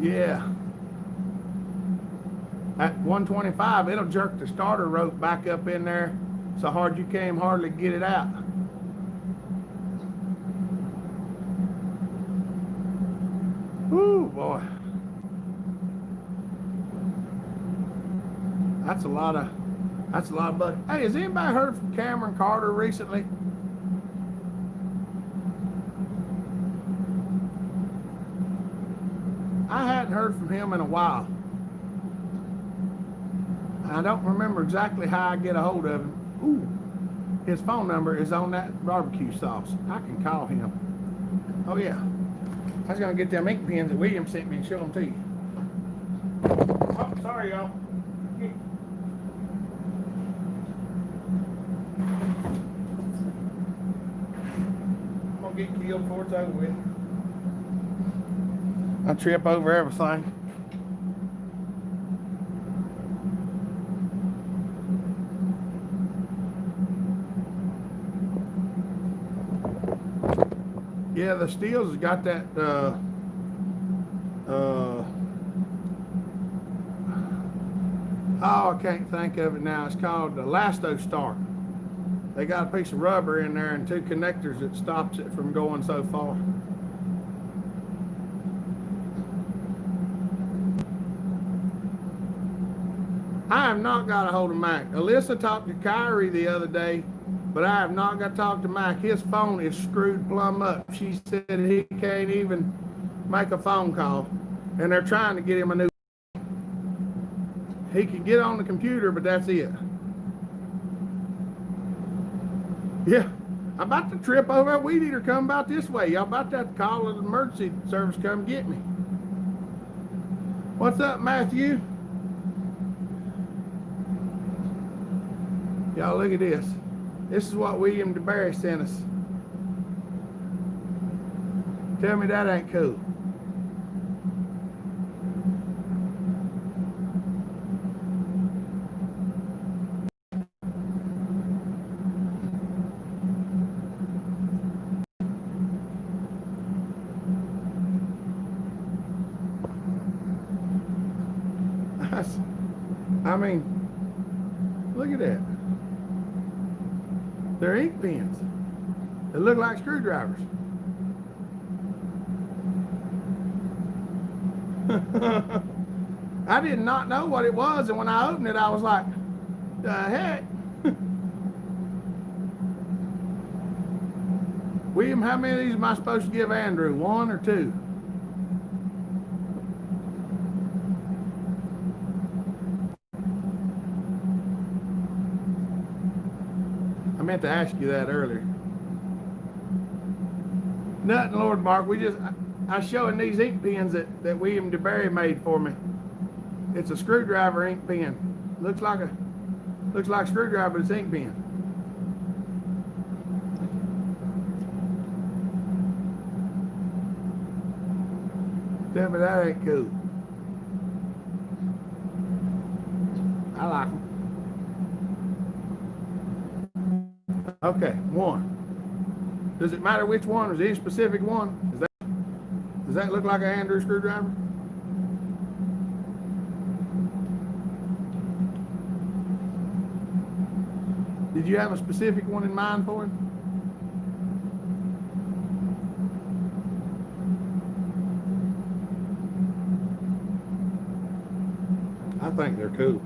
Yeah. At 125, it'll jerk the starter rope back up in there so hard you can't hardly get it out. Woo, boy. That's a lot of bugs. Hey, has anybody heard from Cameron Carter recently? I hadn't heard from him in a while. I don't remember exactly how I get a hold of him. Ooh, his phone number is on that barbecue sauce. I can call him. Oh yeah. I was gonna get them ink pens that William sent me and show them to you. Oh, sorry y'all. I'm gonna get killed before it's over with. I trip over everything. Yeah, the Steels has got that oh, I can't think of it now. It's called the Elasto Start. They got a piece of rubber in there and 2 connectors that stops it from going so far. I have not got a hold of Mac. Alyssa talked to Kyrie the other day, but I have not got to talk to Mac. His phone is screwed plumb up. She said he can't even make a phone call, and they're trying to get him a new. He can get on the computer, but that's it. Yeah, I'm about to trip over that weed eater coming about this way. Y'all about to have to call an emergency service come get me. What's up, Matthew? Y'all look at this. This is what William DeBerry sent us. Tell me that ain't cool. I mean, look at that. They're ink pens. They look like screwdrivers. I did not know what it was, and when I opened it, I was like, the heck? William, how many of these am I supposed to give Andrew? 1 or 2? I meant to ask you that earlier. Nothing, Lord Mark. I was showing these ink pens that William DeBerry made for me. It's a screwdriver ink pen. Looks like a screwdriver, but it's ink pen. Tell me that ain't cool. I like them. Okay, 1. Does it matter which one? Is there any specific one? Does that look like an Andrew screwdriver? Did you have a specific one in mind for him? I think they're cool.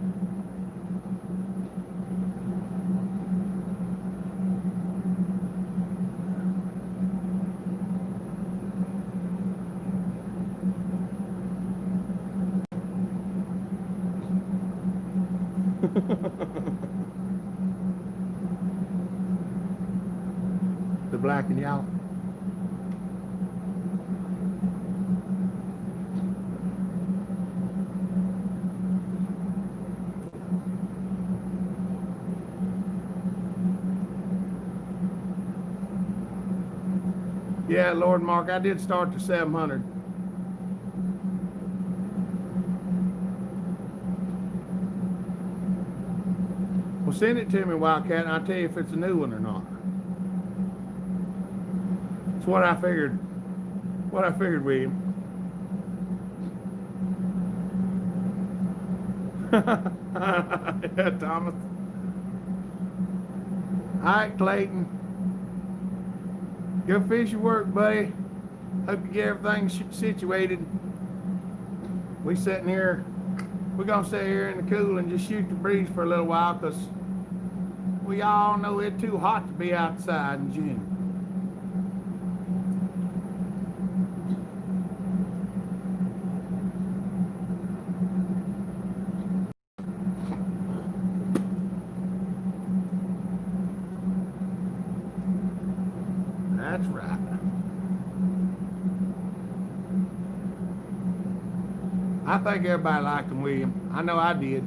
The black and yellow. Yeah, Lord Mark, I did start the 700. Well, send it to me, Wildcat, and I'll tell you if it's a new one or not. It's what I figured. What I figured, William. Yeah, Thomas. All right, Clayton. Go finish your work, buddy. Hope you get everything situated. We sitting here. We're gonna sit here in the cool and just shoot the breeze for a little while, because we all know it's too hot to be outside in June. That's right. I think everybody liked him, William. I know I did.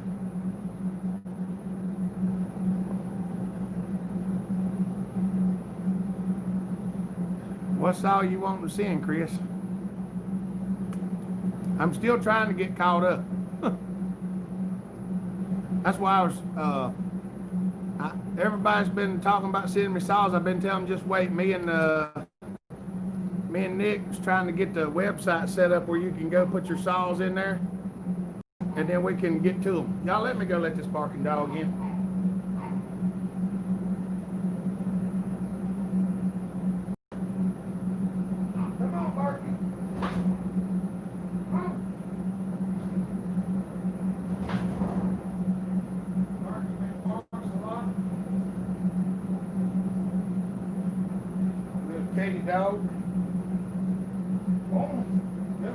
What's all you want to see, Chris? I'm still trying to get caught up. That's why I was, everybody's been talking about sending me saws. I've been telling them just wait. Me and Nick was trying to get the website set up where you can go put your saws in there, and then we can get to them. Y'all let me go let this barking dog in. Come on, Barky. Come on. Barky barks a lot. Little Katie dog. Come on, go.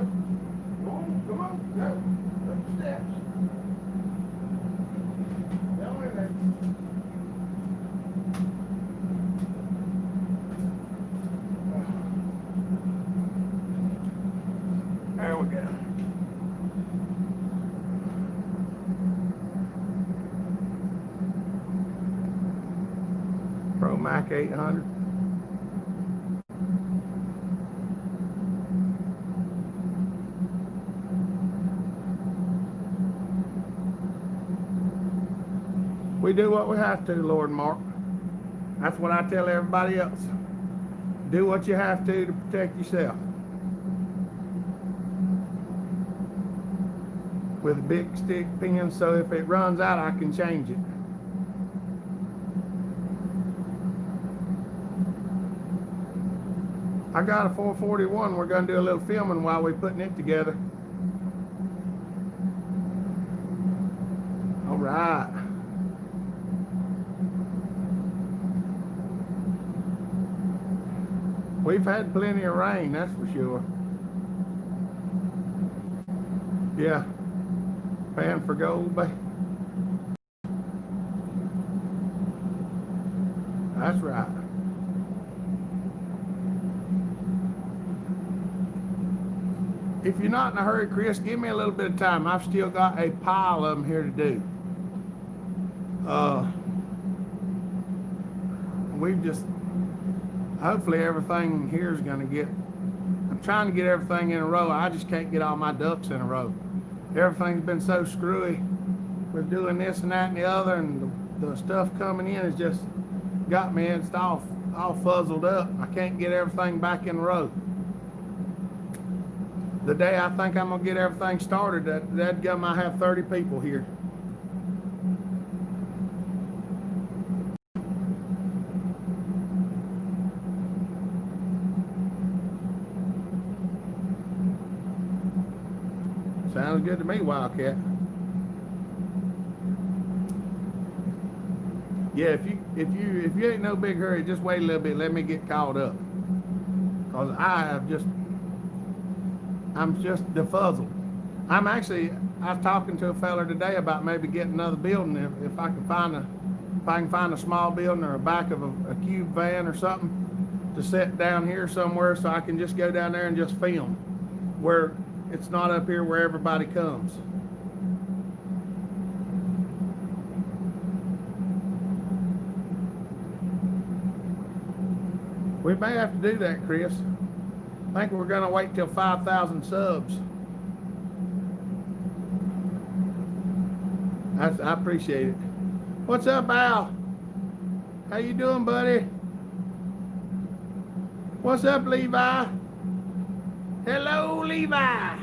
Go on, come on, go. Up the steps. Down in there. There we go. Pro Mac 800. We do what we have to, Lord Mark. That's what I tell everybody else. Do what you have to protect yourself. With a big stick pin, so if it runs out, I can change it. I got a 441. We're going to do a little filming while we're putting it together. All right. We've had plenty of rain, that's for sure. Yeah. Pan for gold, babe. That's right. If you're not in a hurry, Chris, give me a little bit of time. I've still got a pile of them here to do. We've just, hopefully everything here is going to get, I'm trying to get everything in a row. I just can't get all my ducks in a row. Everything's been so screwy with doing this and that and the other, and the stuff coming in has just got me, it's all fuzzled up. I can't get everything back in a row. The day I think I'm going to get everything started, that gum, I have 30 people here. Sounds good to me, Wildcat. Yeah, if you ain't no big hurry, just wait a little bit. Let me get caught up, cause I'm just befuddled. I was talking to a fella today about maybe getting another building if I can find a small building or a back of a cube van or something to set down here somewhere, so I can just go down there and just film where it's not up here where everybody comes. We may have to do that, Chris. I think we're going to wait till 5,000 subs. I appreciate it. What's up, Al? How you doing, buddy? What's up, Levi? Hello, Levi.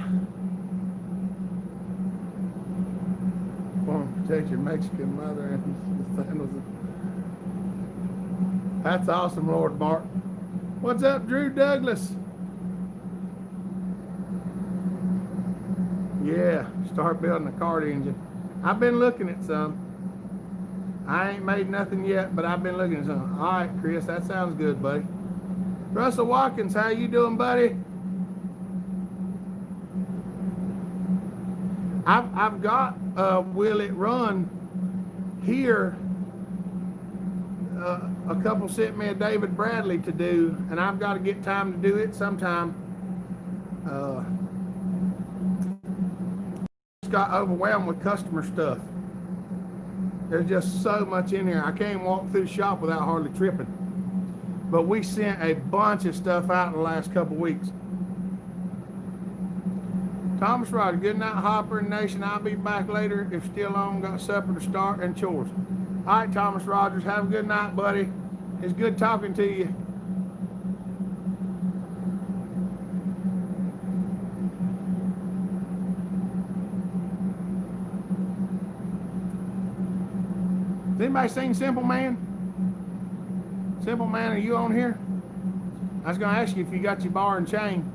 Want to protect your Mexican mother and sandals. That's awesome, Lord Mark. What's up, Drew Douglas? Yeah, start building a kart engine. I've been looking at some. I ain't made nothing yet, but I've been looking at some. All right, Chris, that sounds good, buddy. Russell Watkins, how you doing, buddy? I've got Will It Run here. A couple sent me a David Bradley to do, and I've got to get time to do it sometime. Just got overwhelmed with customer stuff. There's just so much in here. I can't walk through the shop without hardly tripping. But we sent a bunch of stuff out in the last couple weeks. Thomas Rogers, good night, Hopper and Nation. I'll be back later if still on. Got supper to start and chores. All right, Thomas Rogers, have a good night, buddy. It's good talking to you. Has anybody seen Simple Man? Simple Man, are you on here? I was going to ask you if you got your bar and chain.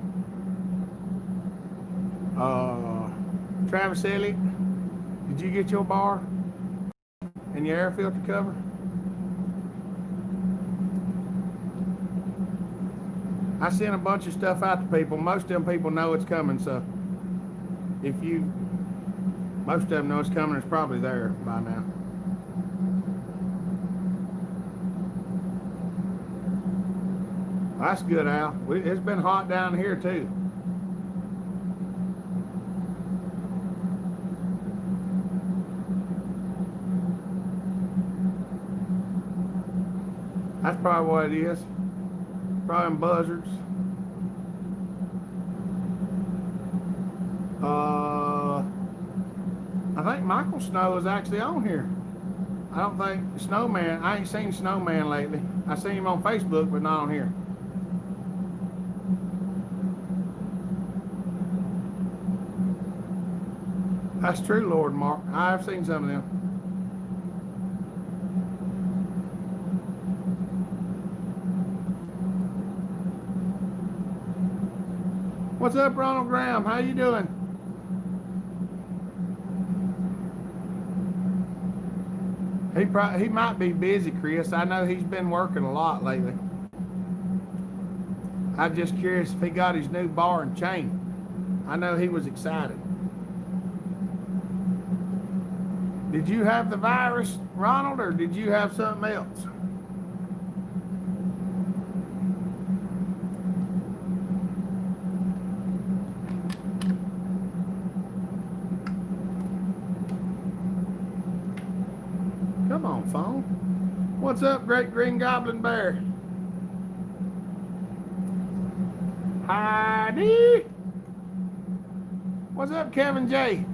Travis Elliott, did you get your bar and your air filter cover? I sent a bunch of stuff out to people. Most of them people know it's coming, so most of them know it's coming, it's probably there by now. That's good, Al. It's been hot down here too. That's probably what it is. Probably buzzards. I think Michael Snow is actually on here. I don't think Snowman. I ain't seen Snowman lately. I seen him on Facebook, but not on here. That's true, Lord Mark. I have seen some of them. What's up, Ronald Graham? How you doing? He might be busy, Chris. I know he's been working a lot lately. I'm just curious if he got his new bar and chain. I know he was excited. Did you have the virus, Ronald, or did you have something else? Come on, phone. What's up, Great Green Goblin Bear? Heidi. What's up, Kevin J?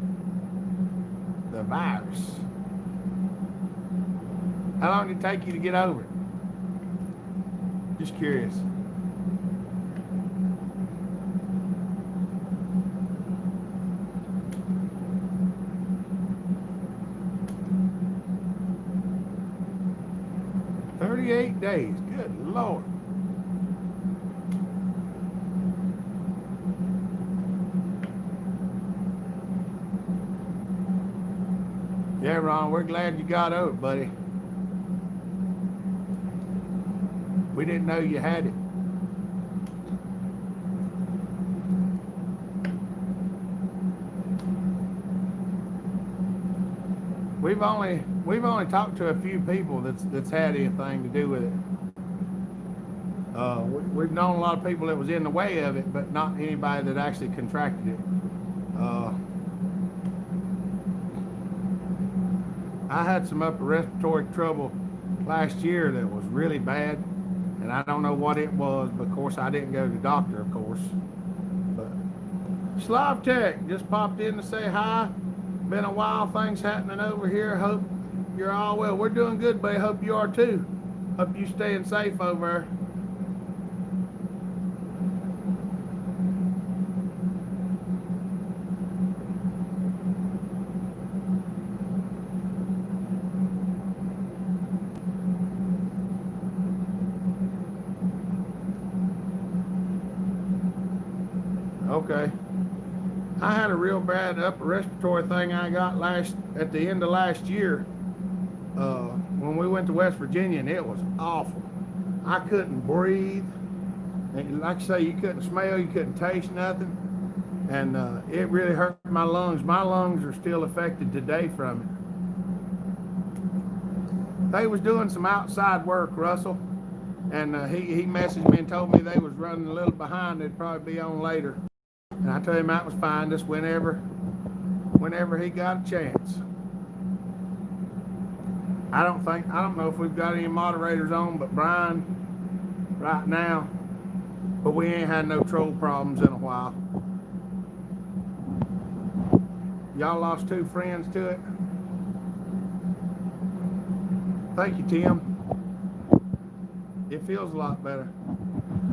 The virus. How long did it take you to get over it? Just curious. "38 days. Good Lord. Yeah, Ron, we're glad you got over it, buddy. We didn't know you had it. We've only talked to a few people that's had anything to do with it. We've known a lot of people that was in the way of it, but not anybody that actually contracted it. I had some upper respiratory trouble last year that was really bad, and I don't know what it was, but of course I didn't go to the doctor, of course. But Slav Tech just popped in to say hi. Been a while, things happening over here. Hope you're all well. We're doing good, buddy. Hope you are too. Hope you staying safe over there. Okay. I had a real bad upper respiratory thing I got at the end of last year when we went to West Virginia, and it was awful. I couldn't breathe. And like I say, you couldn't smell, you couldn't taste nothing. And it really hurt my lungs. My lungs are still affected today from it. They was doing some outside work, Russell, and he messaged me and told me they was running a little behind. They'd probably be on later. And I told him that was fine, just whenever he got a chance. I don't know if we've got any moderators on, but Brian right now. But we ain't had no troll problems in a while. Y'all lost 2 friends to it. Thank you, Tim. It feels a lot better.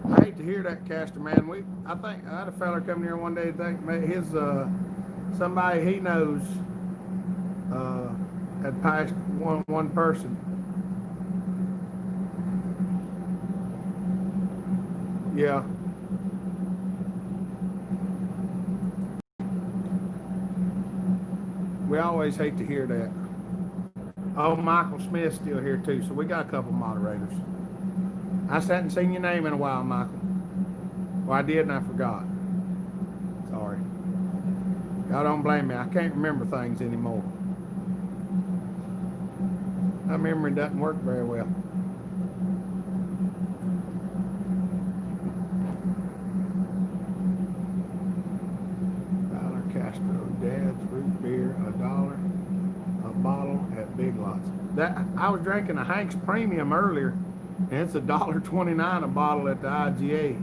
I hate to hear that, Caster, man. I think I had a fella come here one day. Think his somebody he knows had passed one person. Yeah. We always hate to hear that. Oh, Michael Smith's still here too, so we got a couple moderators. I hadn't seen your name in a while, Michael. Well, I did and I forgot. Sorry. Y'all don't blame me. I can't remember things anymore. My memory doesn't work very well. $1 Castro, Dad's root beer, $1 a bottle at Big Lots. I was drinking a Hank's Premium earlier, and it's $1.29 a bottle at the IGA.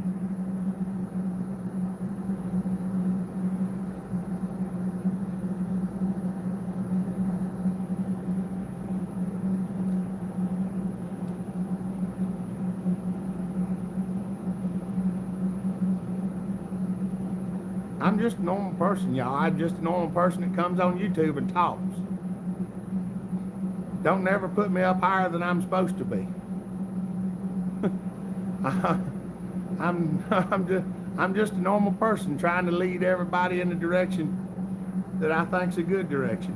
I'm just a normal person, y'all. I'm just a normal person that comes on YouTube and talks. Don't never put me up higher than I'm supposed to be. I'm just a normal person trying to lead everybody in the direction that I think's a good direction.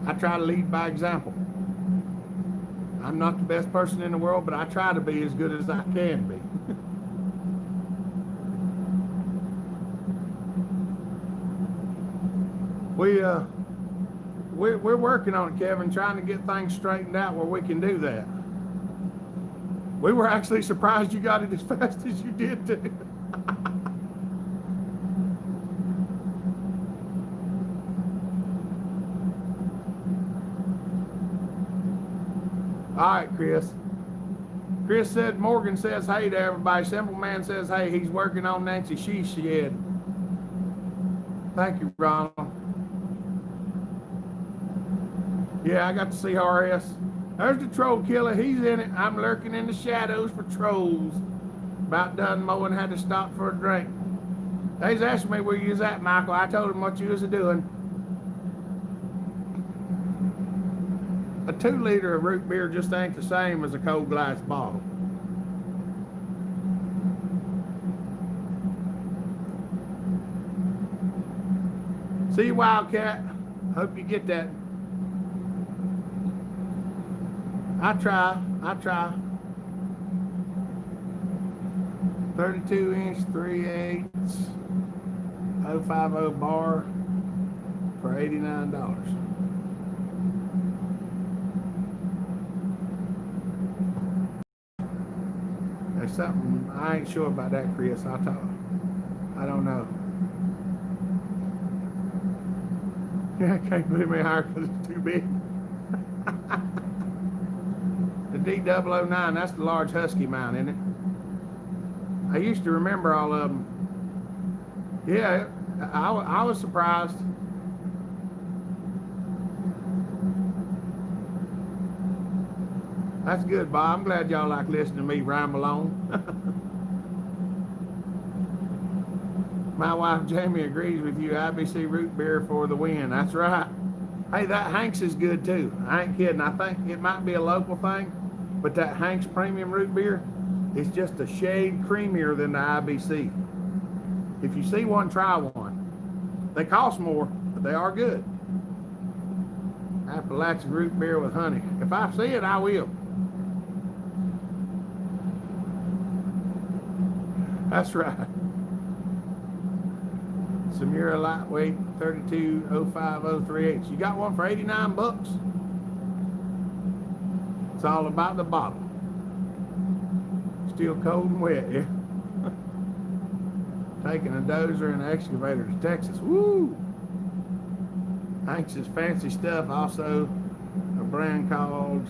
I try to lead by example. I'm not the best person in the world, but I try to be as good as I can be. We're working on it, Kevin, trying to get things straightened out where we can do that. We were actually surprised you got it as fast as you did too. All right, Chris. Chris said, Morgan says hey to everybody. Simple Man says hey, he's working on Nancy She shed. Thank you, Ronald. Yeah, I got to see RS. There's the troll killer. He's in it. I'm lurking in the shadows for trolls. About done mowing, had to stop for a drink. They's asking me where you was at, Michael. I told him what you was doing. A 2 liter of root beer just ain't the same as a cold glass bottle. See you, Wildcat. Hope you get that. I try. 32-inch, 3/8, 050 bar for $89. There's something, I ain't sure about that, Chris. I don't know. Yeah, I can't put him in higher because it's too big. The D009, that's the large Husky mount, isn't it? I used to remember all of them. Yeah, I was surprised. That's good, Bob. I'm glad y'all like listening to me ramble on. My wife Jamie agrees with you. IBC root beer for the win. That's right. Hey, that Hanks is good too. I ain't kidding. I think it might be a local thing, but that Hanks premium root beer is just a shade creamier than the IBC. If you see one, try one. They cost more, but they are good. Appalachian root beer with honey. If I see it, I will. That's right. Samura lightweight 32-050-3/8. You got one for $89. It's all about the bottle. Still cold and wet, yeah. Taking a dozer and an excavator to Texas. Woo! Hanks is fancy stuff. Also, a brand called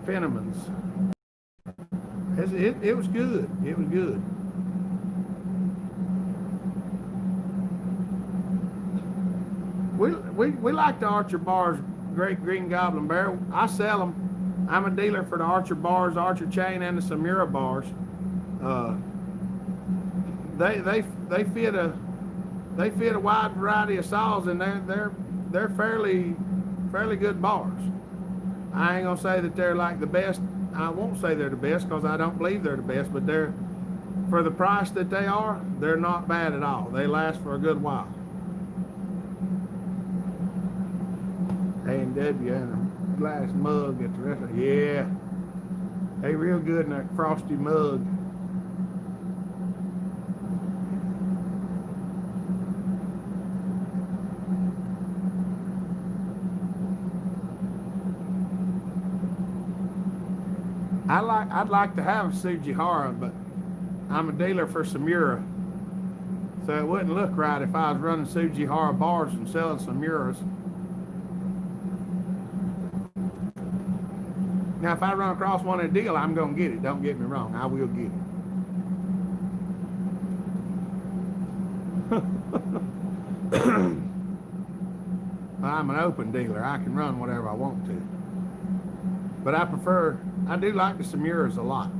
Fenneman's. It was good. It was good. We like the Archer Bars Great Green Goblin Barrel. I sell them. I'm a dealer for the Archer Bars, Archer Chain, and the Samura Bars. They fit a wide variety of saws, and they're fairly good bars. I ain't gonna say that they're like the best. I won't say they're the best because I don't believe they're the best, but they're, for the price that they are, they're not bad at all. They last for a good while. A&W and a glass mug at the restaurant. Yeah, they real good in that frosty mug. I'd like to have a Sujihara, but I'm a dealer for Samura, so it wouldn't look right if I was running Sujihara bars and selling Samuras. Now, if I run across one in a deal, I'm going to get it. Don't get me wrong. I will get it. I'm an open dealer. I can run whatever I want to. But I do like the Samuras a lot.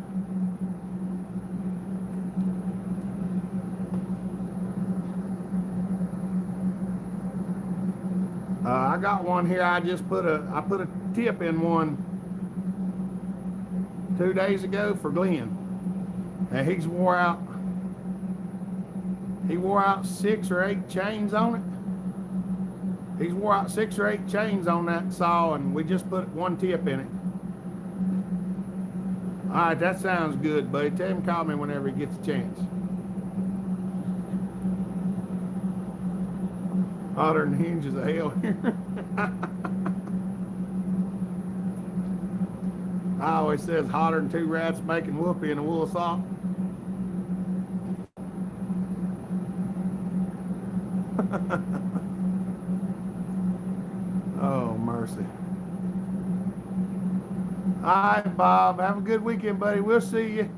I got one here. I put a tip in one 2 days ago for Glenn, and he wore out 6 or 8 chains on it. He's wore out 6 or 8 chains on that saw, and we just put one tip in it. All right, that sounds good, buddy. Tell him to call me whenever he gets a chance. Hotter than hinges of hell here. I always says hotter than 2 rats making whoopee in a wool sock. Oh, mercy. All right, Bob. Have a good weekend, buddy. We'll see you.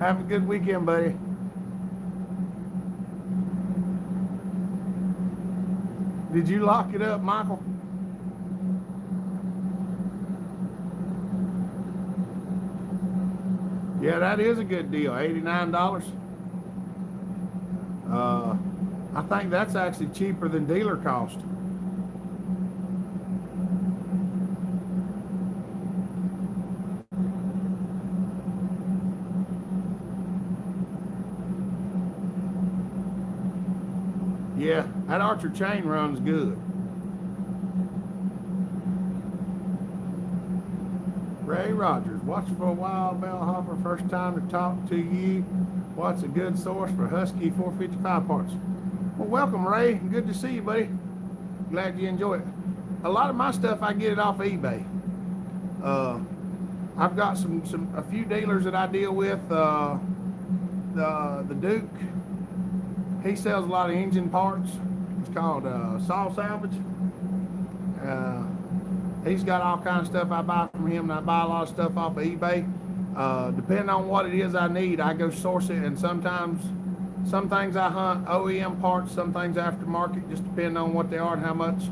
Have a good weekend, buddy. Did you lock it up, Michael? Yeah, that is a good deal. $89. I think that's actually cheaper than dealer cost. Yeah, that Archer chain runs good. Ray Rogers, watch for a while, bellhopper. First time to talk to you. What's a good source for Husky 455 parts? Well, welcome, Ray. Good to see you, buddy. Glad you enjoy it. A lot of my stuff I get it off of eBay. I've got a few dealers that I deal with. The Duke, he sells a lot of engine parts. It's called Saw Salvage. He's got all kinds of stuff I buy from him, and I buy a lot of stuff off of eBay. Depending on what it is I need, I go source it, and sometimes some things I hunt OEM parts, some things aftermarket, just depending on what they are and how much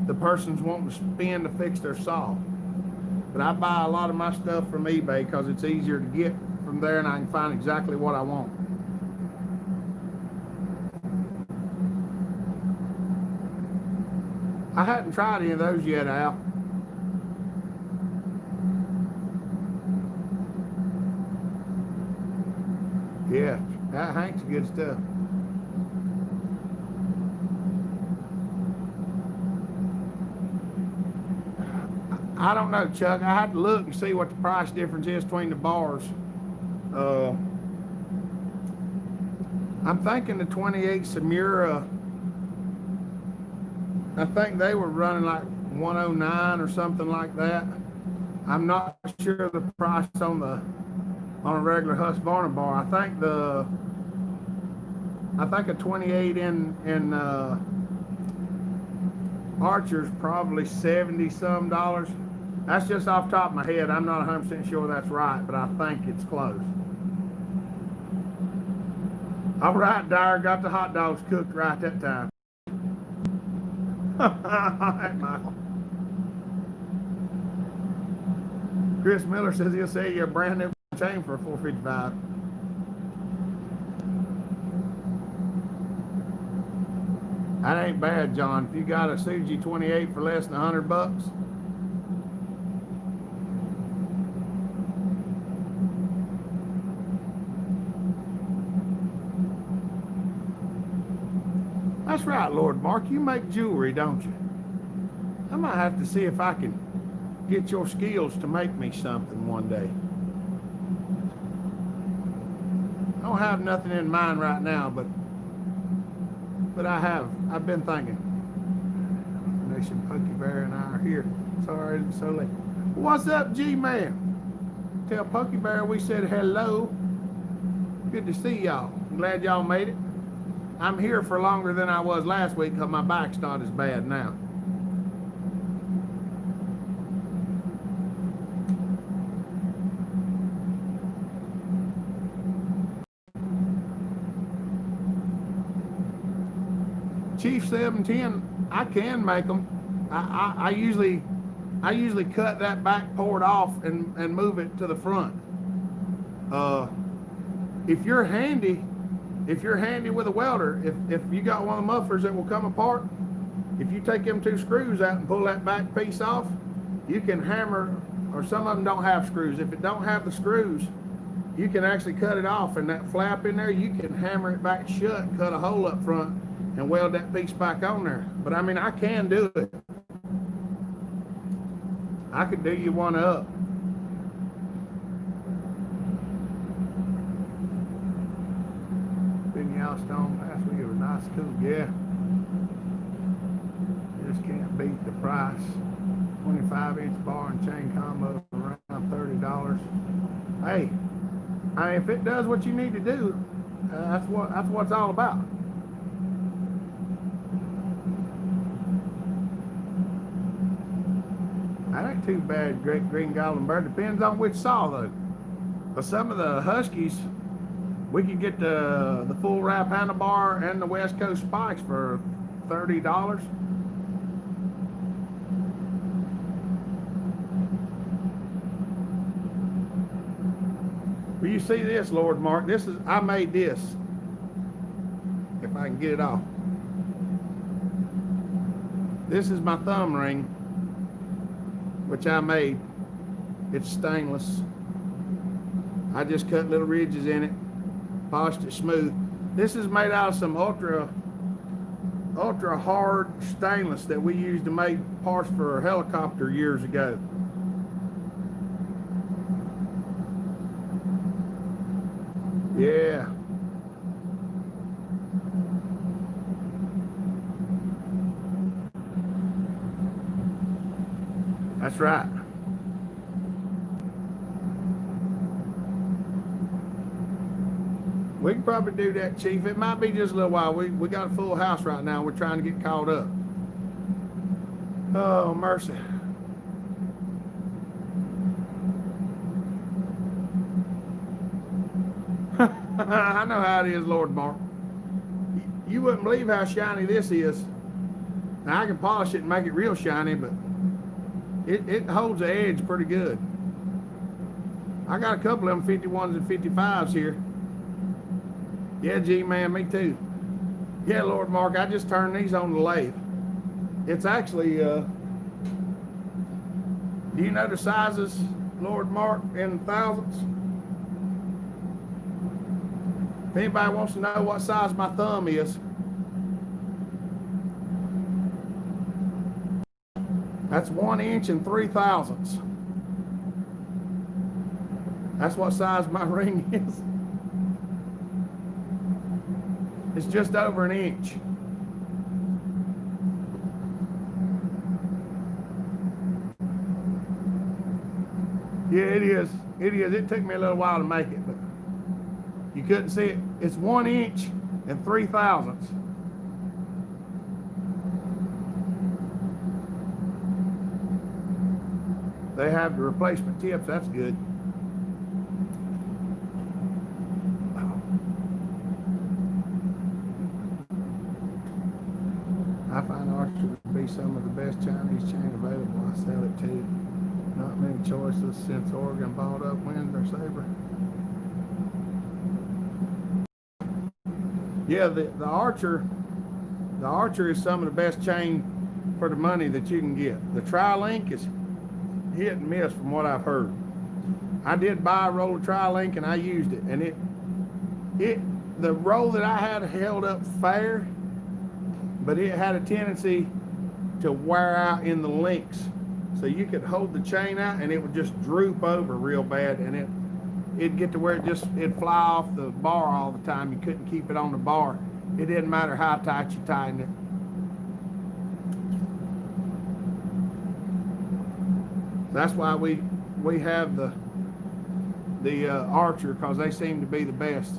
the person's wanting to spend to fix their saw. But I buy a lot of my stuff from eBay because it's easier to get from there, and I can find exactly what I want. I hadn't tried any of those yet, Al. Yeah, that Hank's good stuff. I don't know, Chuck. I have to look and see what the price difference is between the bars. I'm thinking the 28 Samura, I think they were running like 109 or something like that. I'm not sure the price on a regular Husqvarna bar. I think a 28 in Archer's probably 70 some dollars. That's just off the top of my head. I'm not 100% sure that's right, but I think it's close. All right, Dyer, got the hot dogs cooked right that time. All right, Michael. Chris Miller says he'll sell you a brand new chain for $455. That ain't bad, John. If you got a Suji 28 for less than $100. That's right, Lord Mark. You make jewelry, don't you? I might have to see if I can get your skills to make me something one day. I don't have nothing in mind right now, but I've been thinking. Nation Punky Bear and I are here. Sorry it's so late. What's up, G-Man? Tell Punky Bear we said hello. Good to see y'all. I'm glad y'all made it. I'm here for longer than I was last week because my back's not as bad now. Chief 710, I can make them. I usually cut that back port off and move it to the front. If you're handy with a welder, if you got one of the mufflers that will come apart, if you take them 2 screws out and pull that back piece off, you can hammer, or some of them don't have screws. If it don't have the screws, you can actually cut it off, and that flap in there, you can hammer it back shut, cut a hole up front, and weld that piece back on there. But I mean, I can do it. I could do you one up. Stone last week, it was nice, cool, yeah. You just can't beat the price. 25-inch bar and chain combo around $30. Hey, I mean, if it does what you need to do, that's what it's all about. That ain't too bad, Great Green Goblin Bird. Depends on which saw though. But some of the Huskies, we can get the full wrap handlebar and the West Coast spikes for $30. Well, you see this, Lord Mark? I made this. If I can get it off. This is my thumb ring, which I made. It's stainless. I just cut little ridges in it. Polished it smooth. This is made out of some ultra ultra hard stainless that we used to make parts for a helicopter years ago. Yeah. That's right. We can probably do that, Chief. It might be just a little while. We got a full house right now. We're trying to get caught up. Oh, mercy. I know how it is, Lord Mark. You wouldn't believe how shiny this is. Now, I can polish it and make it real shiny, but it holds the edge pretty good. I got a couple of them 51s and 55s here. Yeah, G-Man, me too. Yeah, Lord Mark, I just turned these on the lathe. It's actually, do you know the sizes, Lord Mark, in thousands? If anybody wants to know what size my thumb is, that's 1 inch and 3 thousandths. That's what size my ring is. It's just over 1 inch. Yeah, it is. It is. It took me a little while to make it, but you couldn't see it. It's 1 inch and 3 thousandths. They have the replacement tips. That's good. I find Archer to be some of the best Chinese chain available. I sell it too. Not many choices since Oregon bought up Windsor Sabre. Yeah, the Archer is some of the best chain for the money that you can get. The Tri-Link is hit and miss from what I've heard. I did buy a roll of Tri-Link and I used it, and the roll that I had held up fair, but it had a tendency to wear out in the links. So you could hold the chain out and it would just droop over real bad, and it'd get to where it'd fly off the bar all the time. You couldn't keep it on the bar. It didn't matter how tight you tightened it. That's why we have the Archer, because they seem to be the best.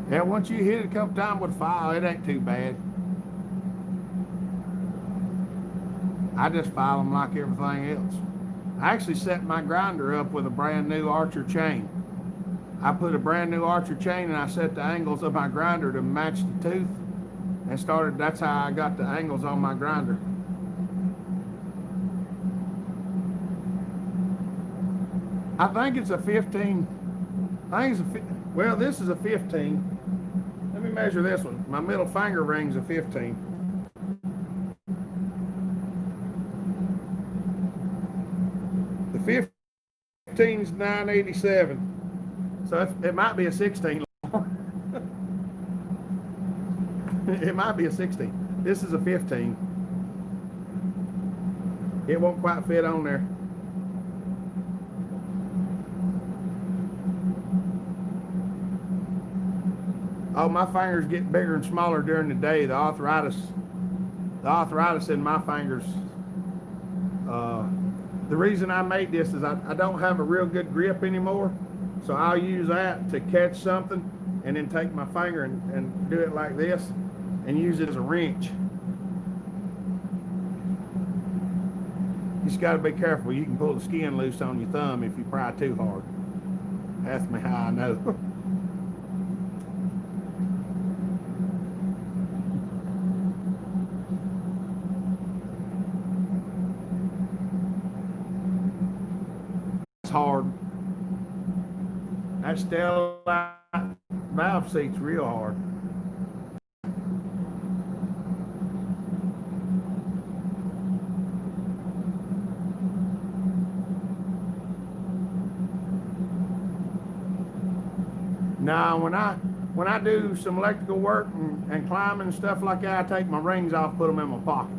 Yeah, once you hit it a couple times with a file, it ain't too bad. I just file them like everything else. I actually set my grinder up with a brand new Archer chain. I put a brand new Archer chain and I set the angles of my grinder to match the tooth, and that's how I got the angles on my grinder. I think it's a 15. Well, this is a 15. Let me measure this one. My middle finger ring's a 15. The 15's 987. So it might be a 16. It might be a 16. This is a 15. It won't quite fit on there. Oh, my fingers get bigger and smaller during the day. The arthritis in my fingers. The reason I made this is I don't have a real good grip anymore. So I'll use that to catch something and then take my finger and do it like this and use it as a wrench. You just got to be careful. You can pull the skin loose on your thumb if you pry too hard. Ask me how I know. Hard. That Stellite valve seat's real hard. Now, when I do some electrical work and climbing and stuff like that, I take my rings off, put them in my pocket.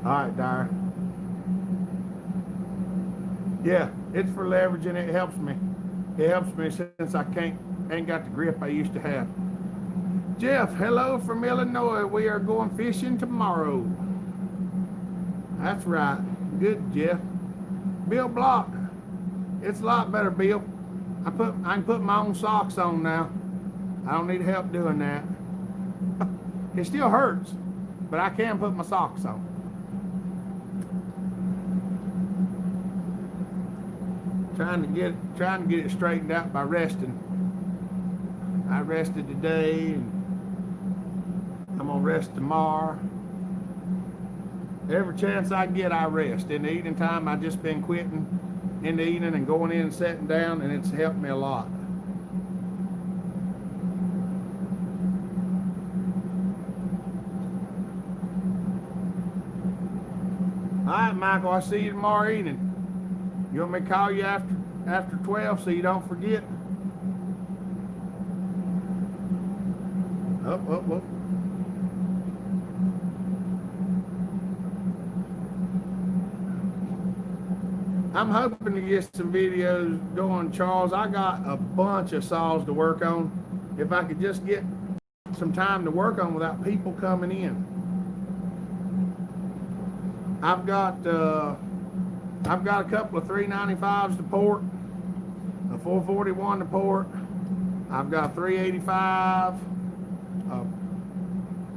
All right, Dyer. Yeah, it's for leveraging. It helps me. It helps me since I ain't got the grip I used to have. Jeff, hello from Illinois. We are going fishing tomorrow. That's right. Good, Jeff. Bill Block. It's a lot better, Bill. I can put my own socks on now. I don't need help doing that. It still hurts, but I can put my socks on. Trying to get it straightened out by resting. I rested today, and I'm gonna rest tomorrow. Every chance I get, I rest. In the evening time, I've just been quitting in the evening and going in and sitting down, and it's helped me a lot. All right, Michael, I'll see you tomorrow evening. You want me to call you after 12 so you don't forget? Oh. I'm hoping to get some videos going, Charles. I got a bunch of saws to work on. If I could just get some time to work on without people coming in. I've got a couple of 395s to port, a 441 to port. I've got a 385, a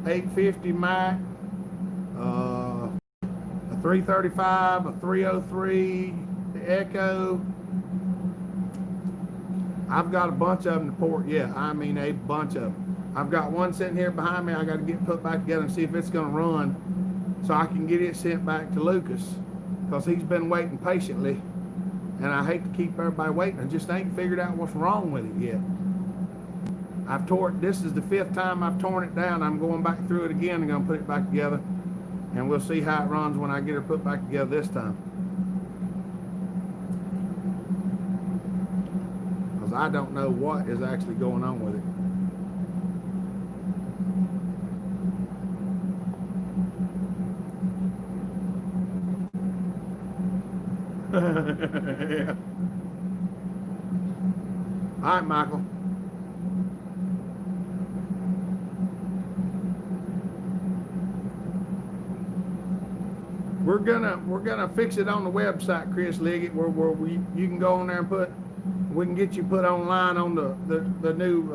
850 Mac, a 335, a 303, the Echo. I've got a bunch of them to port. Yeah, I mean a bunch of them. I've got one sitting here behind me. I got to get put back together and see if it's going to run, so I can get it sent back to Lucas, because he's been waiting patiently, and I hate to keep everybody waiting. I just ain't figured out what's wrong with it yet. This is the 5th time I've torn it down. I'm going back through it again and going to put it back together, and we'll see how it runs when I get it put back together this time. Because I don't know what is actually going on with it. Yeah. All right, Michael. We're gonna fix it on the website, Chris Liggett, where you can go on there and we can get you put online on the new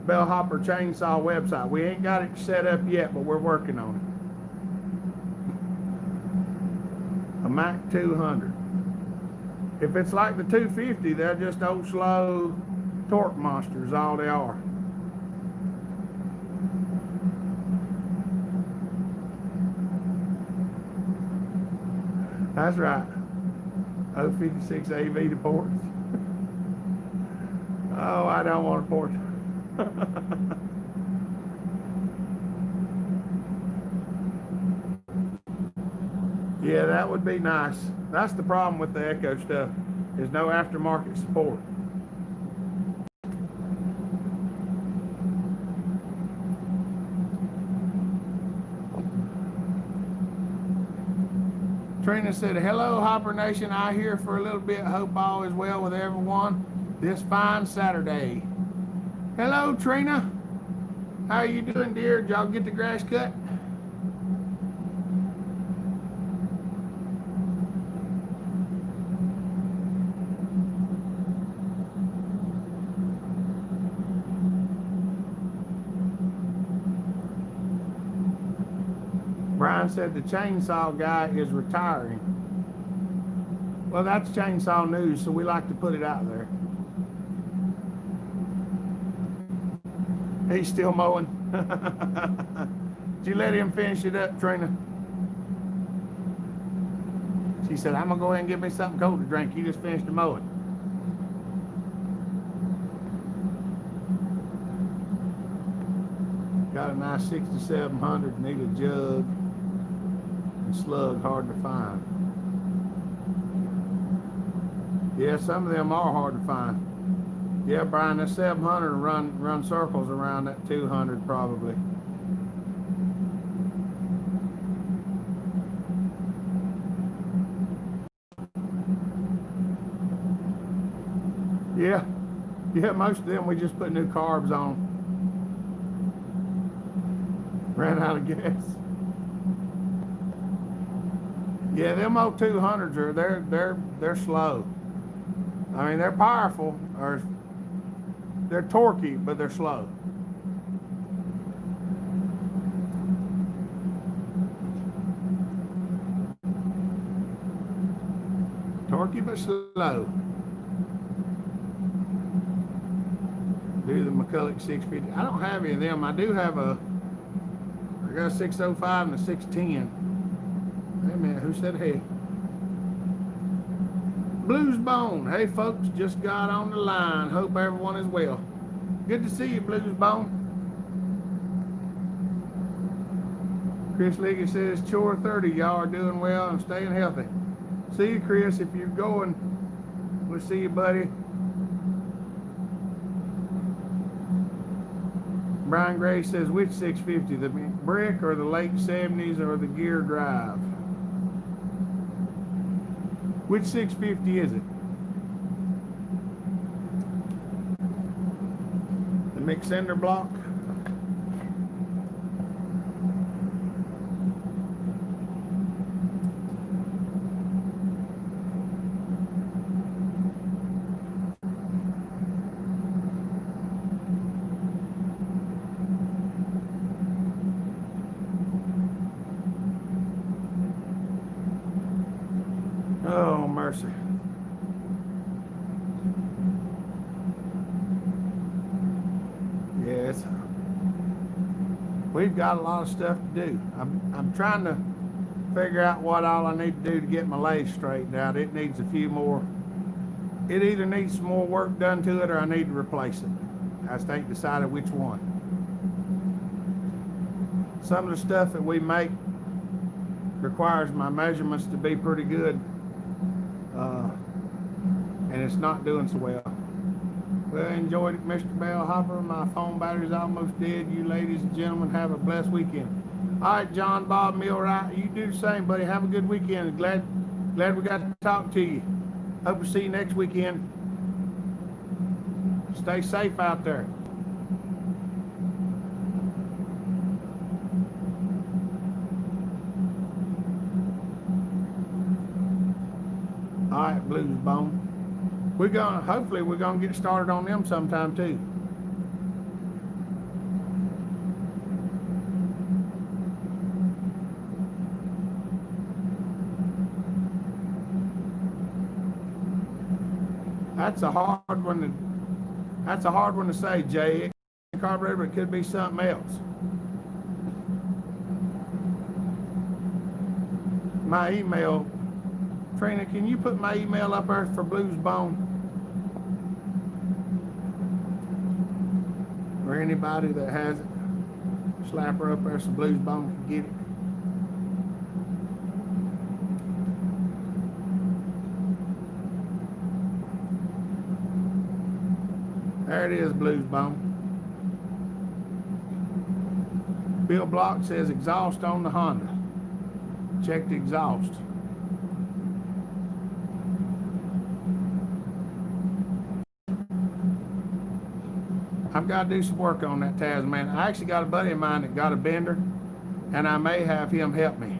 Bellhopper chainsaw website. We ain't got it set up yet, but we're working on it. A Mac 200. If it's like the 250, they're just old slow torque monsters, all they are. That's right. 056 AV to ports. Oh, I don't want a port. Yeah, that would be nice. That's the problem with the Echo stuff, is no aftermarket support. Trina said, hello, Hopper Nation. I here for a little bit. Hope all is well with everyone this fine Saturday. Hello, Trina. How are you doing, dear? Did y'all get the grass cut? Brian said the chainsaw guy is retiring. Well, that's chainsaw news, so we like to put it out there. He's still mowing. Did you let him finish it up, Trina? She said, I'm going to go ahead and get me something cold to drink. You just finished the mowing. Got a nice 6700, need a jug. And slug hard to find. Yeah, some of them are hard to find. Yeah, Brian, that 700 run circles around that 200 probably. Yeah, most of them we just put new carbs on. Ran out of gas. Yeah, them old 200s are they're slow. I mean, they're powerful, or they're torquey, but they're slow. Torquey but slow. Do the McCulloch 650. I don't have any of them. I do have I got a 605 and a 610. Hey man, who said hey? Blues Bone. Hey folks, just got on the line. Hope everyone is well. Good to see you, Blues Bone. Chris Leggett says, Chore 30, y'all are doing well and staying healthy. See you, Chris. If you're going, we'll see you, buddy. Brian Gray says, which 650, the brick or the late 70s or the gear drive? Which 650 is it? The McCender block? Oh, mercy. Yes. We've got a lot of stuff to do. I'm trying to figure out what all I need to do to get my lathe straightened out. It needs a few more. It either needs some more work done to it or I need to replace it. I just ain't decided which one. Some of the stuff that we make requires my measurements to be pretty good. And it's not doing so well. Well, enjoyed it, Mr. Bellhopper. My phone battery's almost dead. You ladies and gentlemen have a blessed weekend. All right, John Bob Millwright, you do the same, buddy. Have a good weekend. Glad we got to talk to you. Hope to see you next weekend. Stay safe out there. All right, Blues Bone. Hopefully we're gonna get started on them sometime too. That's a hard one to say, Jay. Carburetor, but it could be something else. My email, Trina, can you put my email up there for Blues Bone? Or anybody that has it, slap her up there so Blues Bone can get it. There it is, Blues Bone. Bill Block says exhaust on the Honda. Check the exhaust. I've got to do some work on that Tasman. I actually got a buddy of mine that got a bender, and I may have him help me.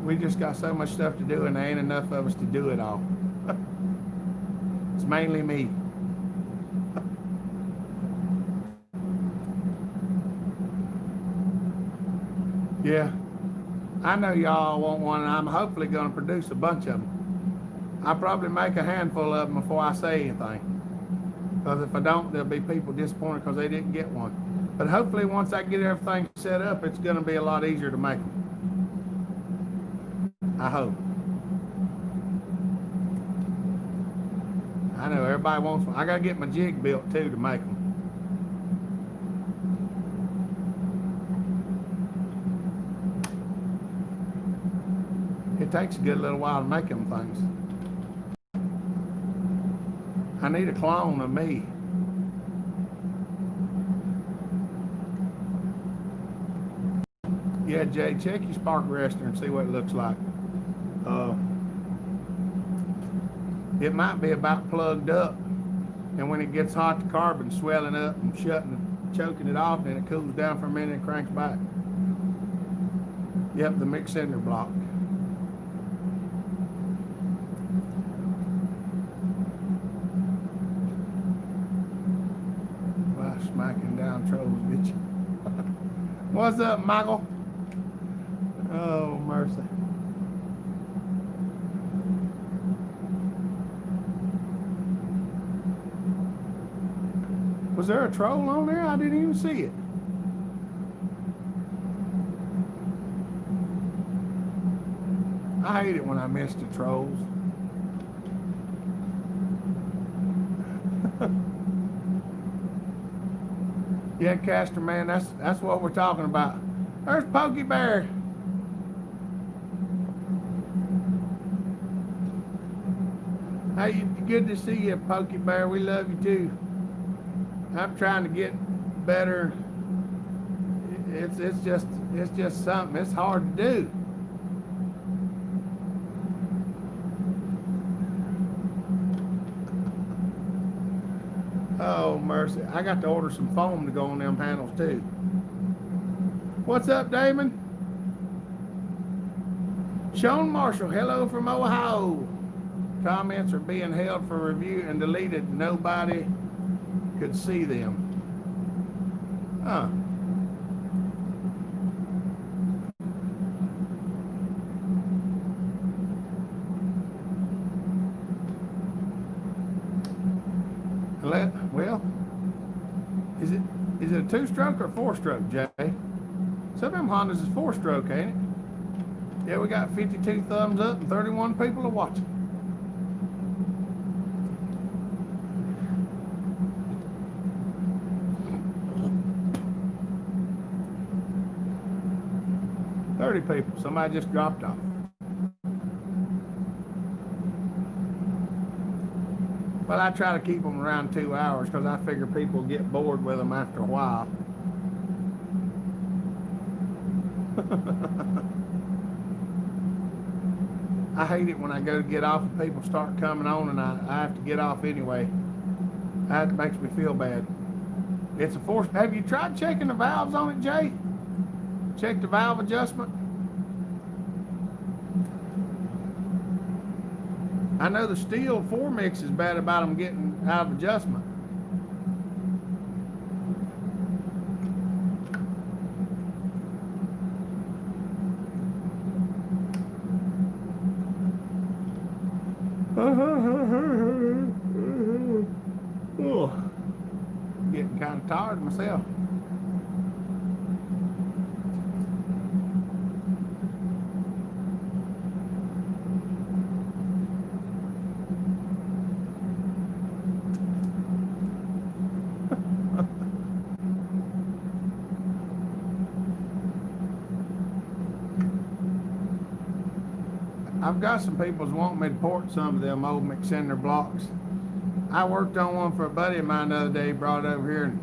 We just got so much stuff to do, and there ain't enough of us to do it all. It's mainly me. Yeah. I know y'all want one, and I'm hopefully going to produce a bunch of them. I'll probably make a handful of them before I say anything. Because if I don't, there'll be people disappointed because they didn't get one. But hopefully once I get everything set up, it's going to be a lot easier to make them. I hope. I know everybody wants one. I gotta get my jig built too to make them. It takes a good little while to make them things. I need a clone of me. Yeah, Jay, check your spark arrestor and see what it looks like. It might be about plugged up, and when it gets hot, the carbon's swelling up and choking it off, then it cools down for a minute and cranks back. Yep, the mixed cinder block. Wow, smacking down trolls, bitch. What's up, Michael? Oh, mercy. Was there a troll on there? I didn't even see it. I hate it when I miss the trolls. Yeah, Caster, man, that's what we're talking about. There's Pokey Bear. Hey, good to see you, Pokey Bear. We love you too. I'm trying to get better. It's just something. It's hard to do. Oh, mercy. I got to order some foam to go on them panels too. What's up, Damon? Sean Marshall, hello from Ohio. Comments are being held for review and deleted. Nobody could see them. Huh. Well, is it a two-stroke or four-stroke, Jay? Some of them Hondas is four-stroke, ain't it? Yeah, we got 52 thumbs up and 31 people are watching. People. Somebody just dropped off. Well, I try to keep them around 2 hours because I figure people get bored with them after a while. I hate it when I go to get off and people start coming on and I have to get off anyway. That makes me feel bad. It's a force. Have you tried checking the valves on it, Jay? Check the valve adjustment. I know the steel 4-mix is bad about them getting out of adjustment. Oh, getting kind of tired myself. I've got some people wanting me to port some of them old McCinder blocks. I worked on one for a buddy of mine the other day. He brought it over here, and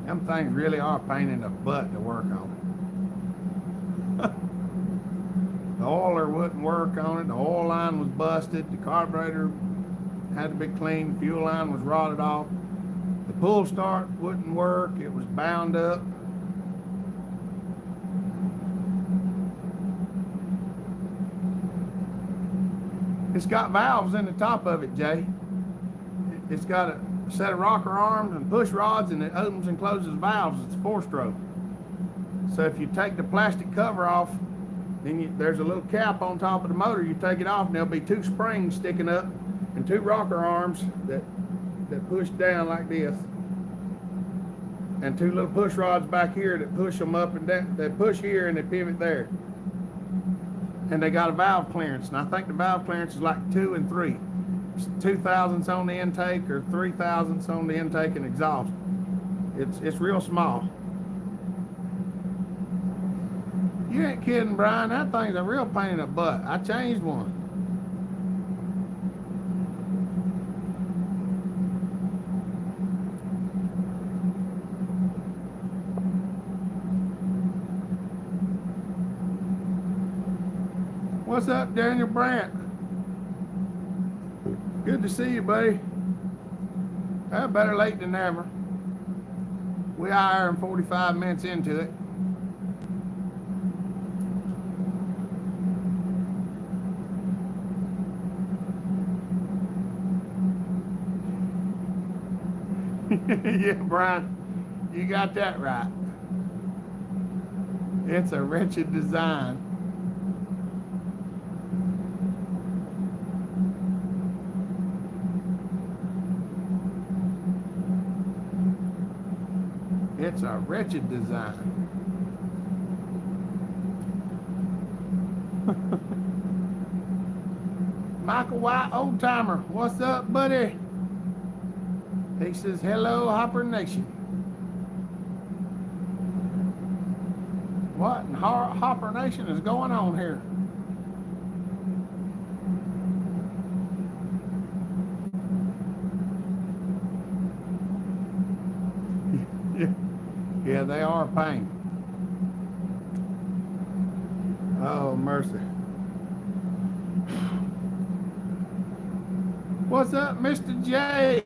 them things really are a pain in the butt to work on. The oiler wouldn't work on it. The oil line was busted. The carburetor had to be cleaned. The fuel line was rotted off. The pull start wouldn't work. It was bound up. It's got valves in the top of it, Jay. It's got a set of rocker arms and push rods, and it opens and closes valves. It's a 4-stroke. So if you take the plastic cover off, then there's a little cap on top of the motor. You take it off, and there'll be 2 springs sticking up and 2 rocker arms that push down like this, and 2 little push rods back here that push them up and down. They push here and they pivot there. And they got a valve clearance, and I think the valve clearance is like 2 and 3. 2 thousandths on the intake or 3 thousandths on the intake and exhaust. It's real small. You ain't kidding, Brian. That thing's a real pain in the butt. I changed one. What's up, Daniel Brandt? Good to see you, buddy. Better late than never. We are 45 minutes into it. Yeah, Brian, you got that right. It's a wretched design. It's a wretched design. Michael White, old timer, what's up, buddy? He says, hello, Hopper Nation. What in Hopper Nation is going on here? Yeah, they are a pain. Oh, mercy. What's up, Mr. J?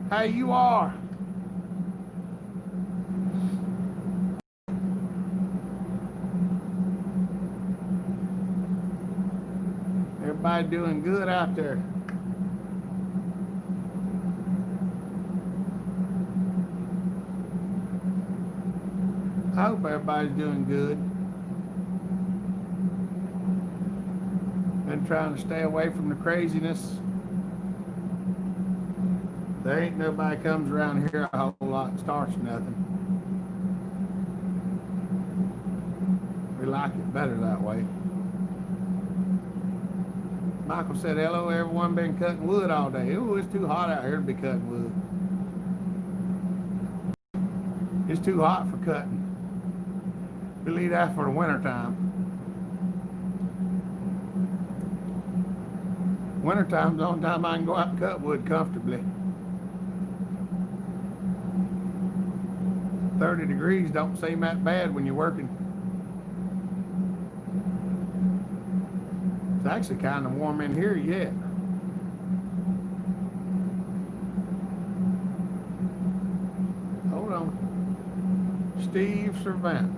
How you are? Everybody doing good out there? I hope everybody's doing good. Been trying to stay away from the craziness. There ain't nobody comes around here a whole lot and starts nothing. We like it better that way. Michael said, hello, everyone been cutting wood all day. Ooh, it's too hot out here to be cutting wood. It's too hot for cutting. We leave that for the winter time. Wintertime's the only time I can go out and cut wood comfortably. 30 degrees don't seem that bad when you're working. It's actually kind of warm in here yet. Hold on. Steve Servant.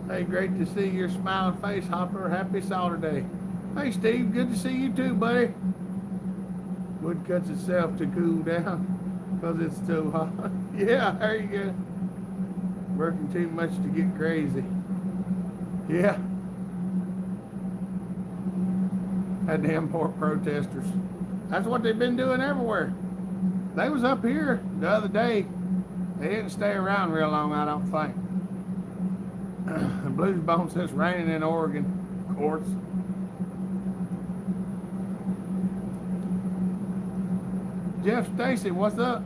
Hey, great to see your smiling face, Hopper. Happy Sawturday. Hey, Steve, good to see you too, buddy. Wood cuts itself to cool down because it's too hot. Yeah, there you go. Working too much to get crazy. Yeah. That damn pork protesters. That's what they've been doing everywhere. They was up here the other day. They didn't stay around real long, I don't think. The Blues Bone says raining in Oregon, of course. Jeff Stacy, what's up?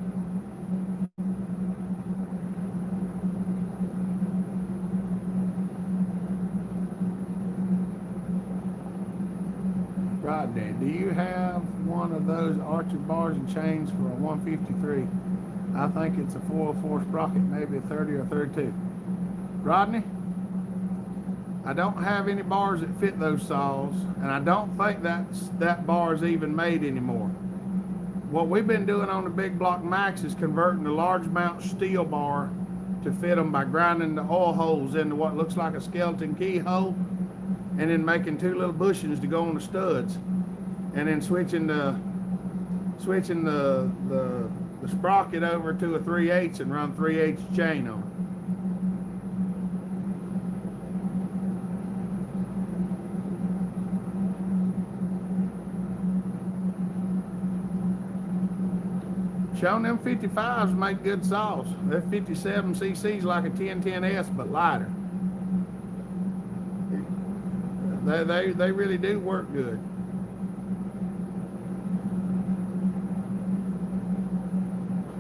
Rodney, do you have one of those Archer bars and chains for a 153? I think it's a 404 sprocket, maybe a 30 or 32. Rodney, I don't have any bars that fit those saws, and I don't think that bar is even made anymore. What we've been doing on the big block Max is converting the large mount steel bar to fit them by grinding the oil holes into what looks like a skeleton keyhole, and then making two little bushings to go on the studs, and then switching the sprocket over to a 3/8 and run 3/8 chain on it. Showing them 55s make good saws. They're 57 cc's like a 1010S, but lighter. They really do work good.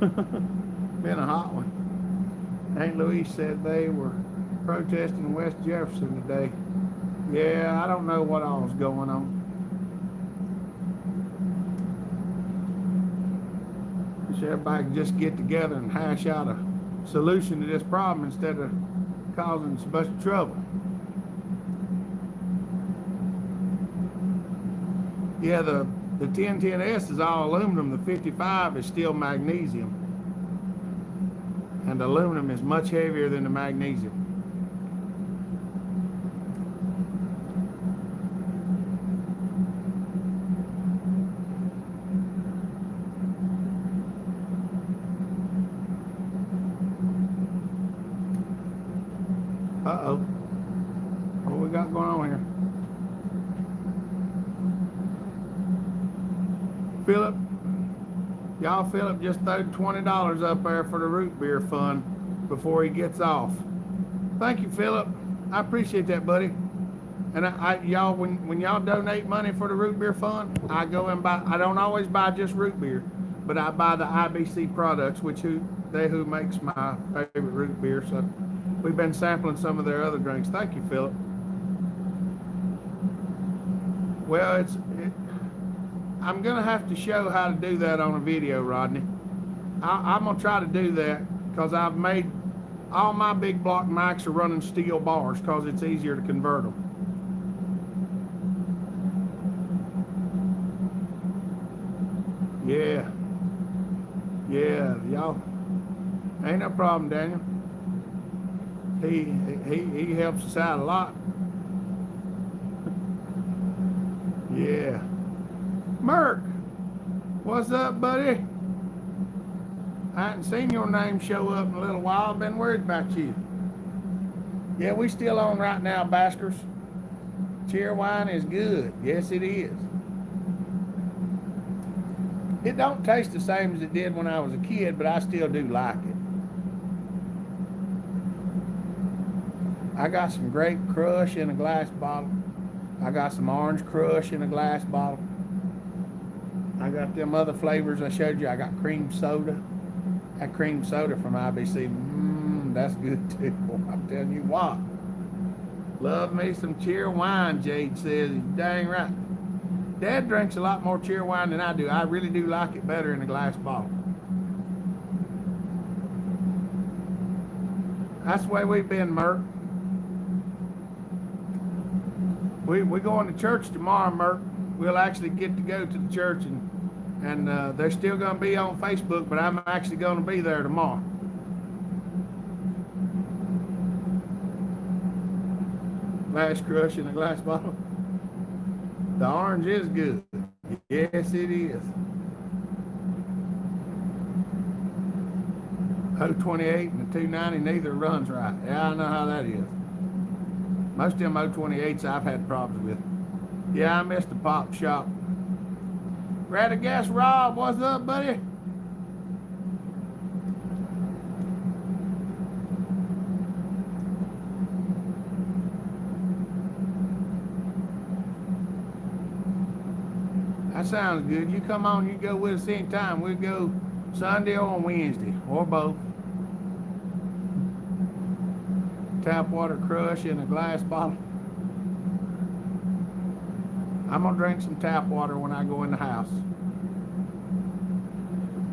Been a hot one. Aunt Louise said they were protesting West Jefferson today. Yeah, I don't know what all's going on. Wish everybody could just get together and hash out a solution to this problem instead of causing so much trouble. Yeah, the 1010S is all aluminum. The 55 is still magnesium. And the aluminum is much heavier than the magnesium. Uh-oh. What we got going on here? Philip, Philip just threw $20 up there for the root beer fund before he gets off. Thank you, Philip. I appreciate that, buddy. And y'all, when y'all donate money for the root beer fund, I go and buy. I don't always buy just root beer, but I buy the IBC products, who makes my favorite root beer. So we've been sampling some of their other drinks. Thank you, Philip. Well, I'm gonna have to show how to do that on a video, Rodney. I'm gonna try to do that because I've made all my big block mics are running steel bars because it's easier to convert them. Yeah, y'all. Ain't no problem, Daniel. He helps us out a lot. Yeah. Merk, what's up, buddy? I hadn't seen your name show up in a little while. I've been worried about you. Yeah, we still on right now, Baskers. Cheer wine is good. Yes, it is. It don't taste the same as it did when I was a kid, but I still do like it. I got some grape crush in a glass bottle. I got some orange crush in a glass bottle. I got them other flavors I showed you. I got cream soda. That cream soda from IBC. That's good too. I'm telling you what. Love me some cheer wine, Jade says. Dang right. Dad drinks a lot more cheer wine than I do. I really do like it better in a glass bottle. That's the way we've been, Merk. We're going to church tomorrow, Merk. We'll actually get to go to the church, and they're still going to be on Facebook, but I'm actually going to be there tomorrow. Glass crush in a glass bottle. The orange is good. Yes, it is. 028 and the 290, neither runs right. Yeah, I know how that is. Most of them 028s I've had problems with. Yeah, I missed the pop shop. Radagas Rob, what's up, buddy? That sounds good. You come on, you go with us anytime. We'll go Sunday or Wednesday, or both. Tap water crush in a glass bottle. I'm gonna drink some tap water when I go in the house.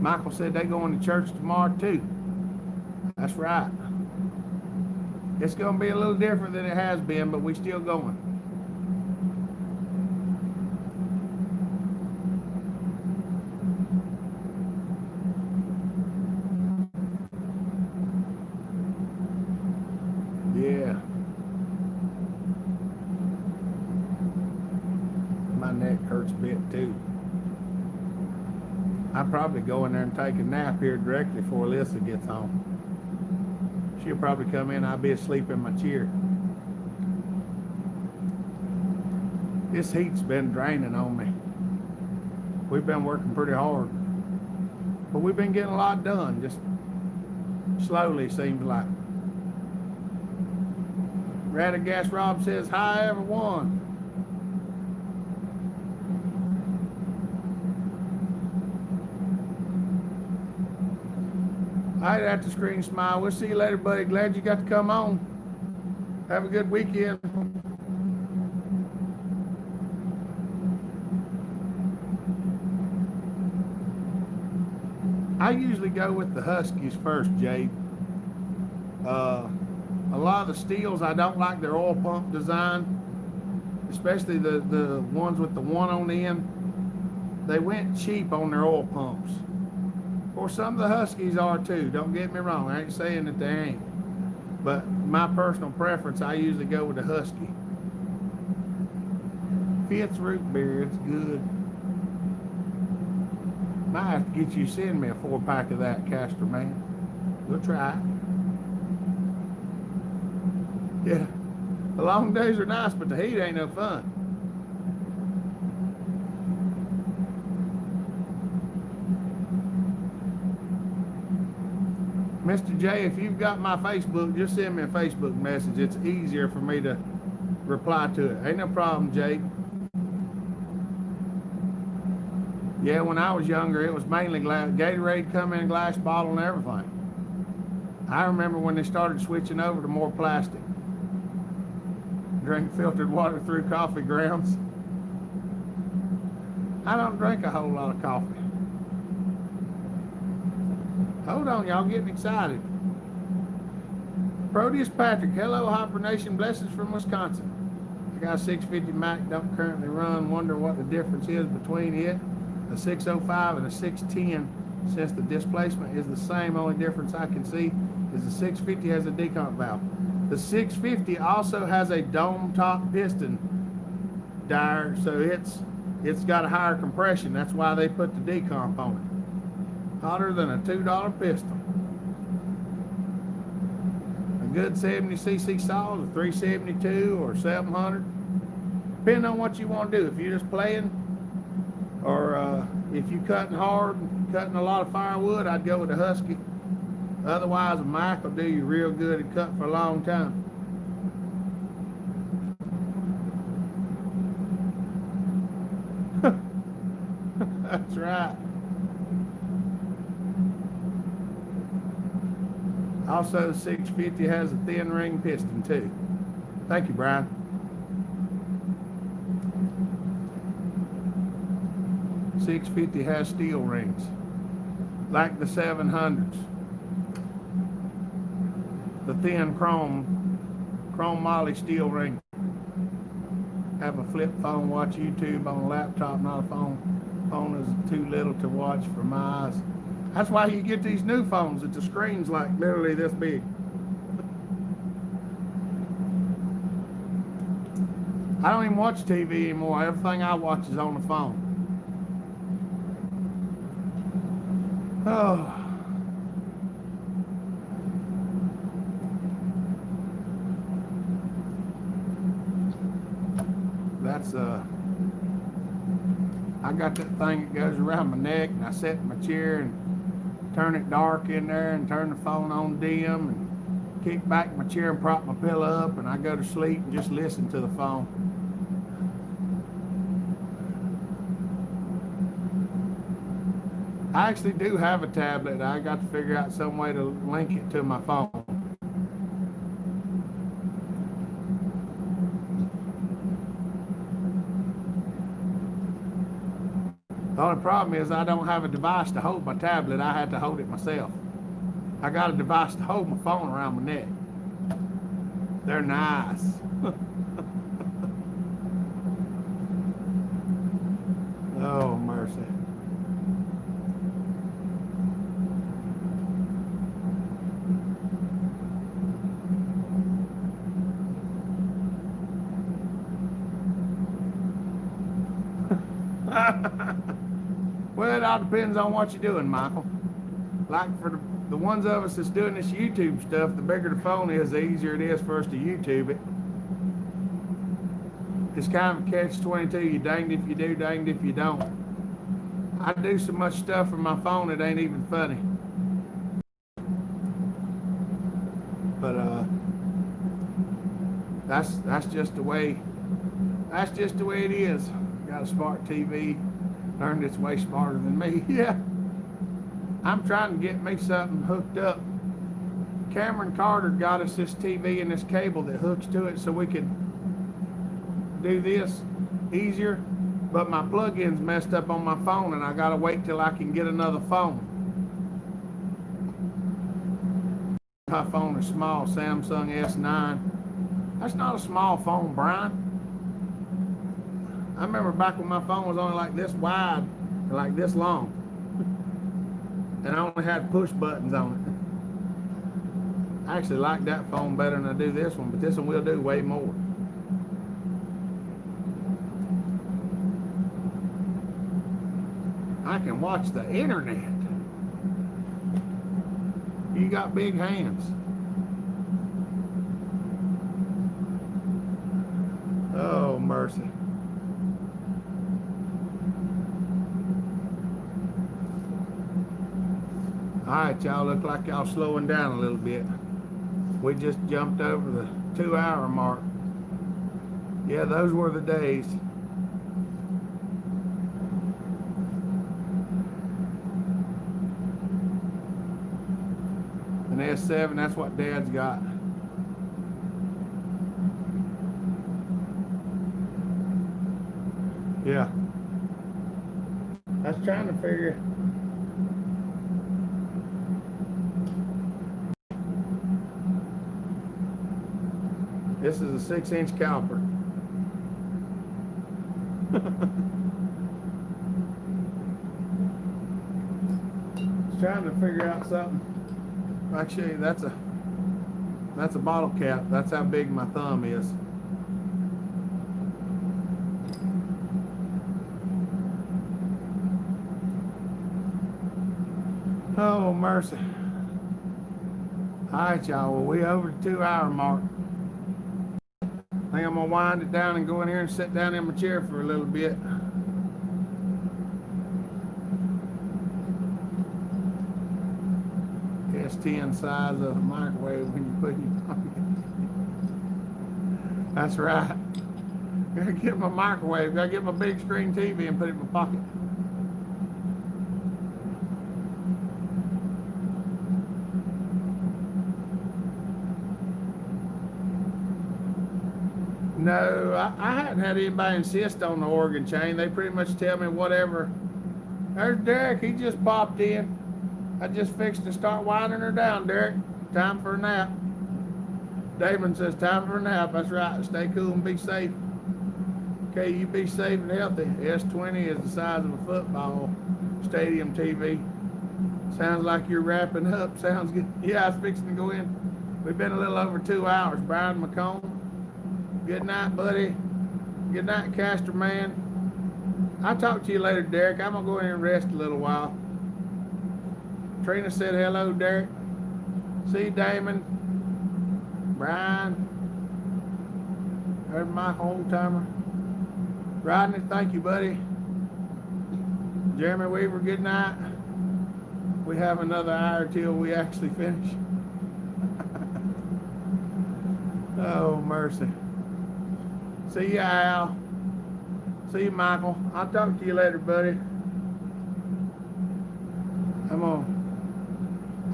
Michael said they going to church tomorrow too. That's right. It's gonna be a little different than it has been, but we still going. Yeah. My neck hurts a bit too. I'll probably go in there and take a nap here directly before Alyssa gets home. She'll probably come in, I'll be asleep in my chair. This heat's been draining on me. We've been working pretty hard, but we've been getting a lot done, just slowly seems like. Radagas Rob says, hi everyone. I'd have to screen smile. We'll see you later, buddy. Glad you got to come on. Have a good weekend. I usually go with the Huskies first, Jade. A lot of the steels, I don't like their oil pump design, especially the ones with the one on the end. They went cheap on their oil pumps. Of course, some of the Huskies are too. Don't get me wrong. I ain't saying that they ain't. But my personal preference, I usually go with the Husky. Fifth root beer, it's good. Might have to get you to send me a 4-pack of that, Castor man. We'll try it. Yeah, the long days are nice, but the heat ain't no fun. Mr. J, if you've got my Facebook, just send me a Facebook message. It's easier for me to reply to it. Ain't no problem, Jay. Yeah, when I was younger, it was mainly glass. Gatorade come in a glass bottle and everything. I remember when they started switching over to more plastic. Drink filtered water through coffee grounds. I don't drink a whole lot of coffee. Hold on, y'all getting excited. Proteus Patrick, hello Hopper Nation, blessings from Wisconsin. I got a 650 Mac, don't currently run, wonder what the difference is between it, a 605 and a 610, since the displacement is the same. Only difference I can see is the 650 has a decomp valve. The 650 also has a dome top piston dire, so it's got a higher compression. That's why they put the decomp on it. Hotter than a $2 pistol. A good 70cc saw is a 372 or 700, depending on what you want to do. If you're just playing, or if you're cutting hard, cutting a lot of firewood, I'd go with a Husky. Otherwise, a Mac will do you real good and cut for a long time. That's right. Also, the 650 has a thin ring piston too. Thank you, Brian. .650 has steel rings, like the 700s. The thin chrome moly steel ring. Have a flip phone, watch YouTube on a laptop, not a phone. Phone is too little to watch for my eyes. That's why you get these new phones that the screen's like literally this big. I don't even watch TV anymore. Everything I watch is on the phone. Oh. That's I got that thing that goes around my neck, and I sit in my chair and turn it dark in there and turn the phone on dim and kick back my chair and prop my pillow up, and I go to sleep and just listen to the phone. I actually do have a tablet. I got to figure out some way to link it to my phone. The only problem is I don't have a device to hold my tablet. I had to hold it myself. I got a device to hold my phone around my neck. They're nice. Oh, mercy. Well, it all depends on what you're doing, Michael. Like for the ones of us that's doing this YouTube stuff, the bigger the phone is, the easier it is for us to YouTube it. It's kind of a catch-22. You danged if you do, danged if you don't. I do so much stuff from my phone it ain't even funny. But that's just the way it is. Got a smart TV. Learned it's way smarter than me. Yeah. I'm trying to get me something hooked up. Cameron Carter got us this TV and this cable that hooks to it so we could do this easier. But my plug-in's messed up on my phone and I gotta wait till I can get another phone. My phone is small, Samsung S9. That's not a small phone, Brian. I remember back when my phone was only like this wide and like this long. And I only had push buttons on it. I actually like that phone better than I do this one, but this one will do way more. I can watch the internet. You got big hands. Oh, mercy. All right, y'all, look like y'all slowing down a little bit. We just jumped over the 2-hour mark. Yeah, those were the days. An S7, that's what Dad's got. Yeah. I was trying to figure. This is a 6-inch caliper. Trying to figure out something. Actually, that's a bottle cap. That's how big my thumb is. Oh, mercy. All right, y'all. Well, we over the 2-hour mark. I think I'm gonna wind it down and go in here and sit down in my chair for a little bit. S10 size of a microwave when you put in your pocket. That's right. Gotta get my microwave. Gotta get my big screen TV and put it in my pocket. No, I hadn't had anybody insist on the organ chain. They pretty much tell me whatever. There's Derek. He just popped in. I just fixed to start winding her down, Derek. Time for a nap. Damon says time for a nap. That's right. Stay cool and be safe. Okay, you be safe and healthy. S20 is the size of a football stadium TV. Sounds like you're wrapping up. Sounds good. Yeah, I was fixing to go in. We've been a little over 2 hours. Brian McComb. Good night, buddy. Good night, Caster Man. I'll talk to you later, Derek. I'm going to go in and rest a little while. Trina said hello, Derek. See, Damon. Brian. There's my old timer. Rodney, thank you, buddy. Jeremy Weaver, good night. We have another hour till we actually finish. Oh, mercy. See you, Al. See you, Michael. I'll talk to you later, buddy.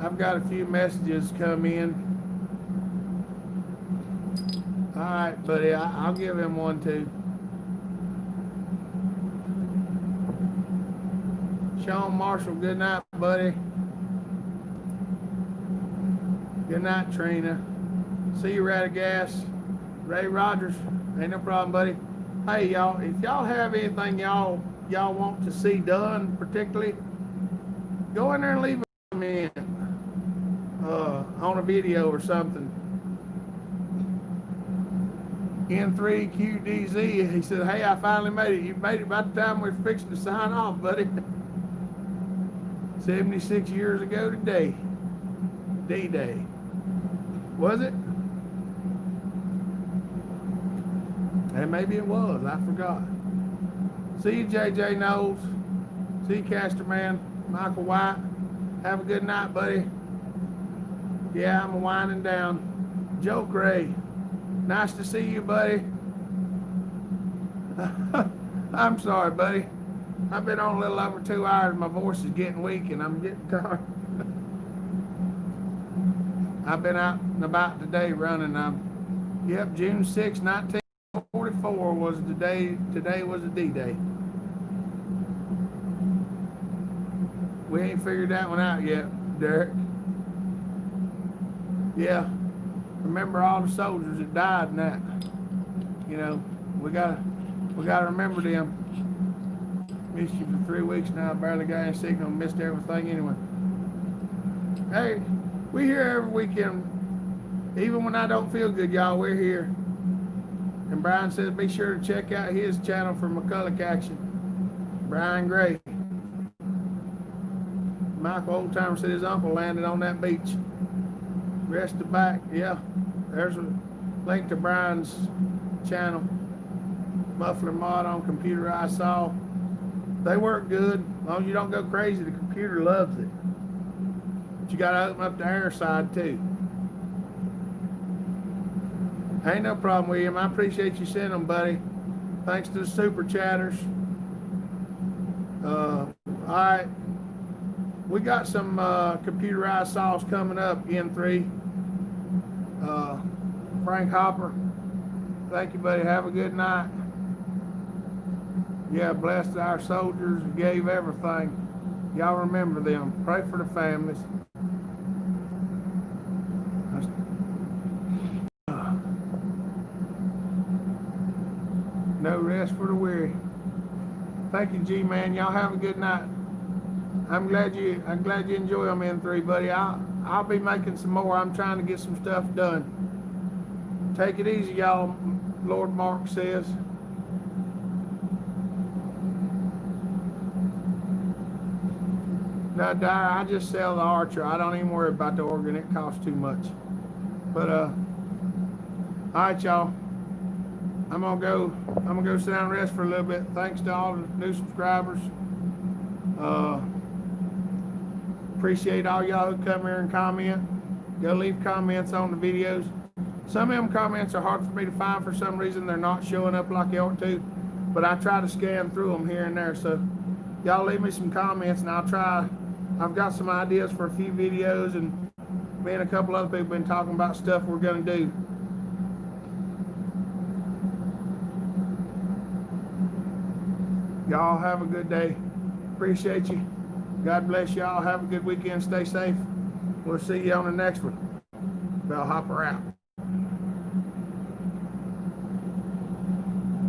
I've got a few messages come in. All right, buddy. I'll give him one too. Sean Marshall, good night, buddy. Good night, Trina. See you, Radagast. Ray Rogers. Ain't no problem, buddy. Hey, y'all, if y'all have anything y'all want to see done, particularly, go in there and leave a comment on a video or something. N3QDZ, he said, hey, I finally made it. You made it by the time we're fixing to sign off, buddy. 76 years ago today. D-Day. Was it? And maybe it was. I forgot. See you, JJ Knowles. See you, Caster Man. Michael White. Have a good night, buddy. Yeah, I'm winding down. Joe Gray. Nice to see you, buddy. I'm sorry, buddy. I've been on a little over 2 hours. My voice is getting weak and I'm getting tired. I've been out and about today running. Yep, June 6, 1944 was the day. Today was a D-Day. We ain't figured that one out yet, Derek. Yeah, remember all the soldiers that died in that. You know, we gotta remember them. Missed you for 3 weeks now. Barely got any signal. Missed everything anyway. Hey, we here every weekend. Even when I don't feel good, y'all, we're here. And Brian says be sure to check out his channel for McCulloch Action. Brian Gray. Michael Oldtimer said his uncle landed on that beach. Rest the back. Yeah, there's a link to Brian's channel. Muffler mod on computerized saw. They work good. As long as you don't go crazy, the computer loves it. But you gotta open up the air side too. Ain't no problem, William. I appreciate you sending them, buddy. Thanks to the super chatters. All right. We got some computerized saws coming up, N3. Frank Hopper. Thank you, buddy. Have a good night. Yeah, blessed our soldiers, gave everything. Y'all remember them. Pray for the families. No rest for the weary. Thank you, G-Man. Y'all have a good night. I'm glad you enjoy them, N3, buddy. I'll be making some more. I'm trying to get some stuff done. Take it easy, y'all. Lord Mark says. No, Dyer, I just sell the Archer. I don't even worry about the organ. It costs too much. But all right, y'all. I'm gonna go sit down and rest for a little bit. Thanks to all the new subscribers. Appreciate all y'all who come here and comment. Go leave comments on the videos. Some of them comments are hard for me to find for some reason. They're not showing up like they ought to. But I try to scan through them here and there. So y'all leave me some comments and I'll try. I've got some ideas for a few videos, and me and a couple other people been talking about stuff we're gonna do. Y'all have a good day. Appreciate you. God bless y'all. Have a good weekend. Stay safe. We'll see you on the next one. Bellhopper out.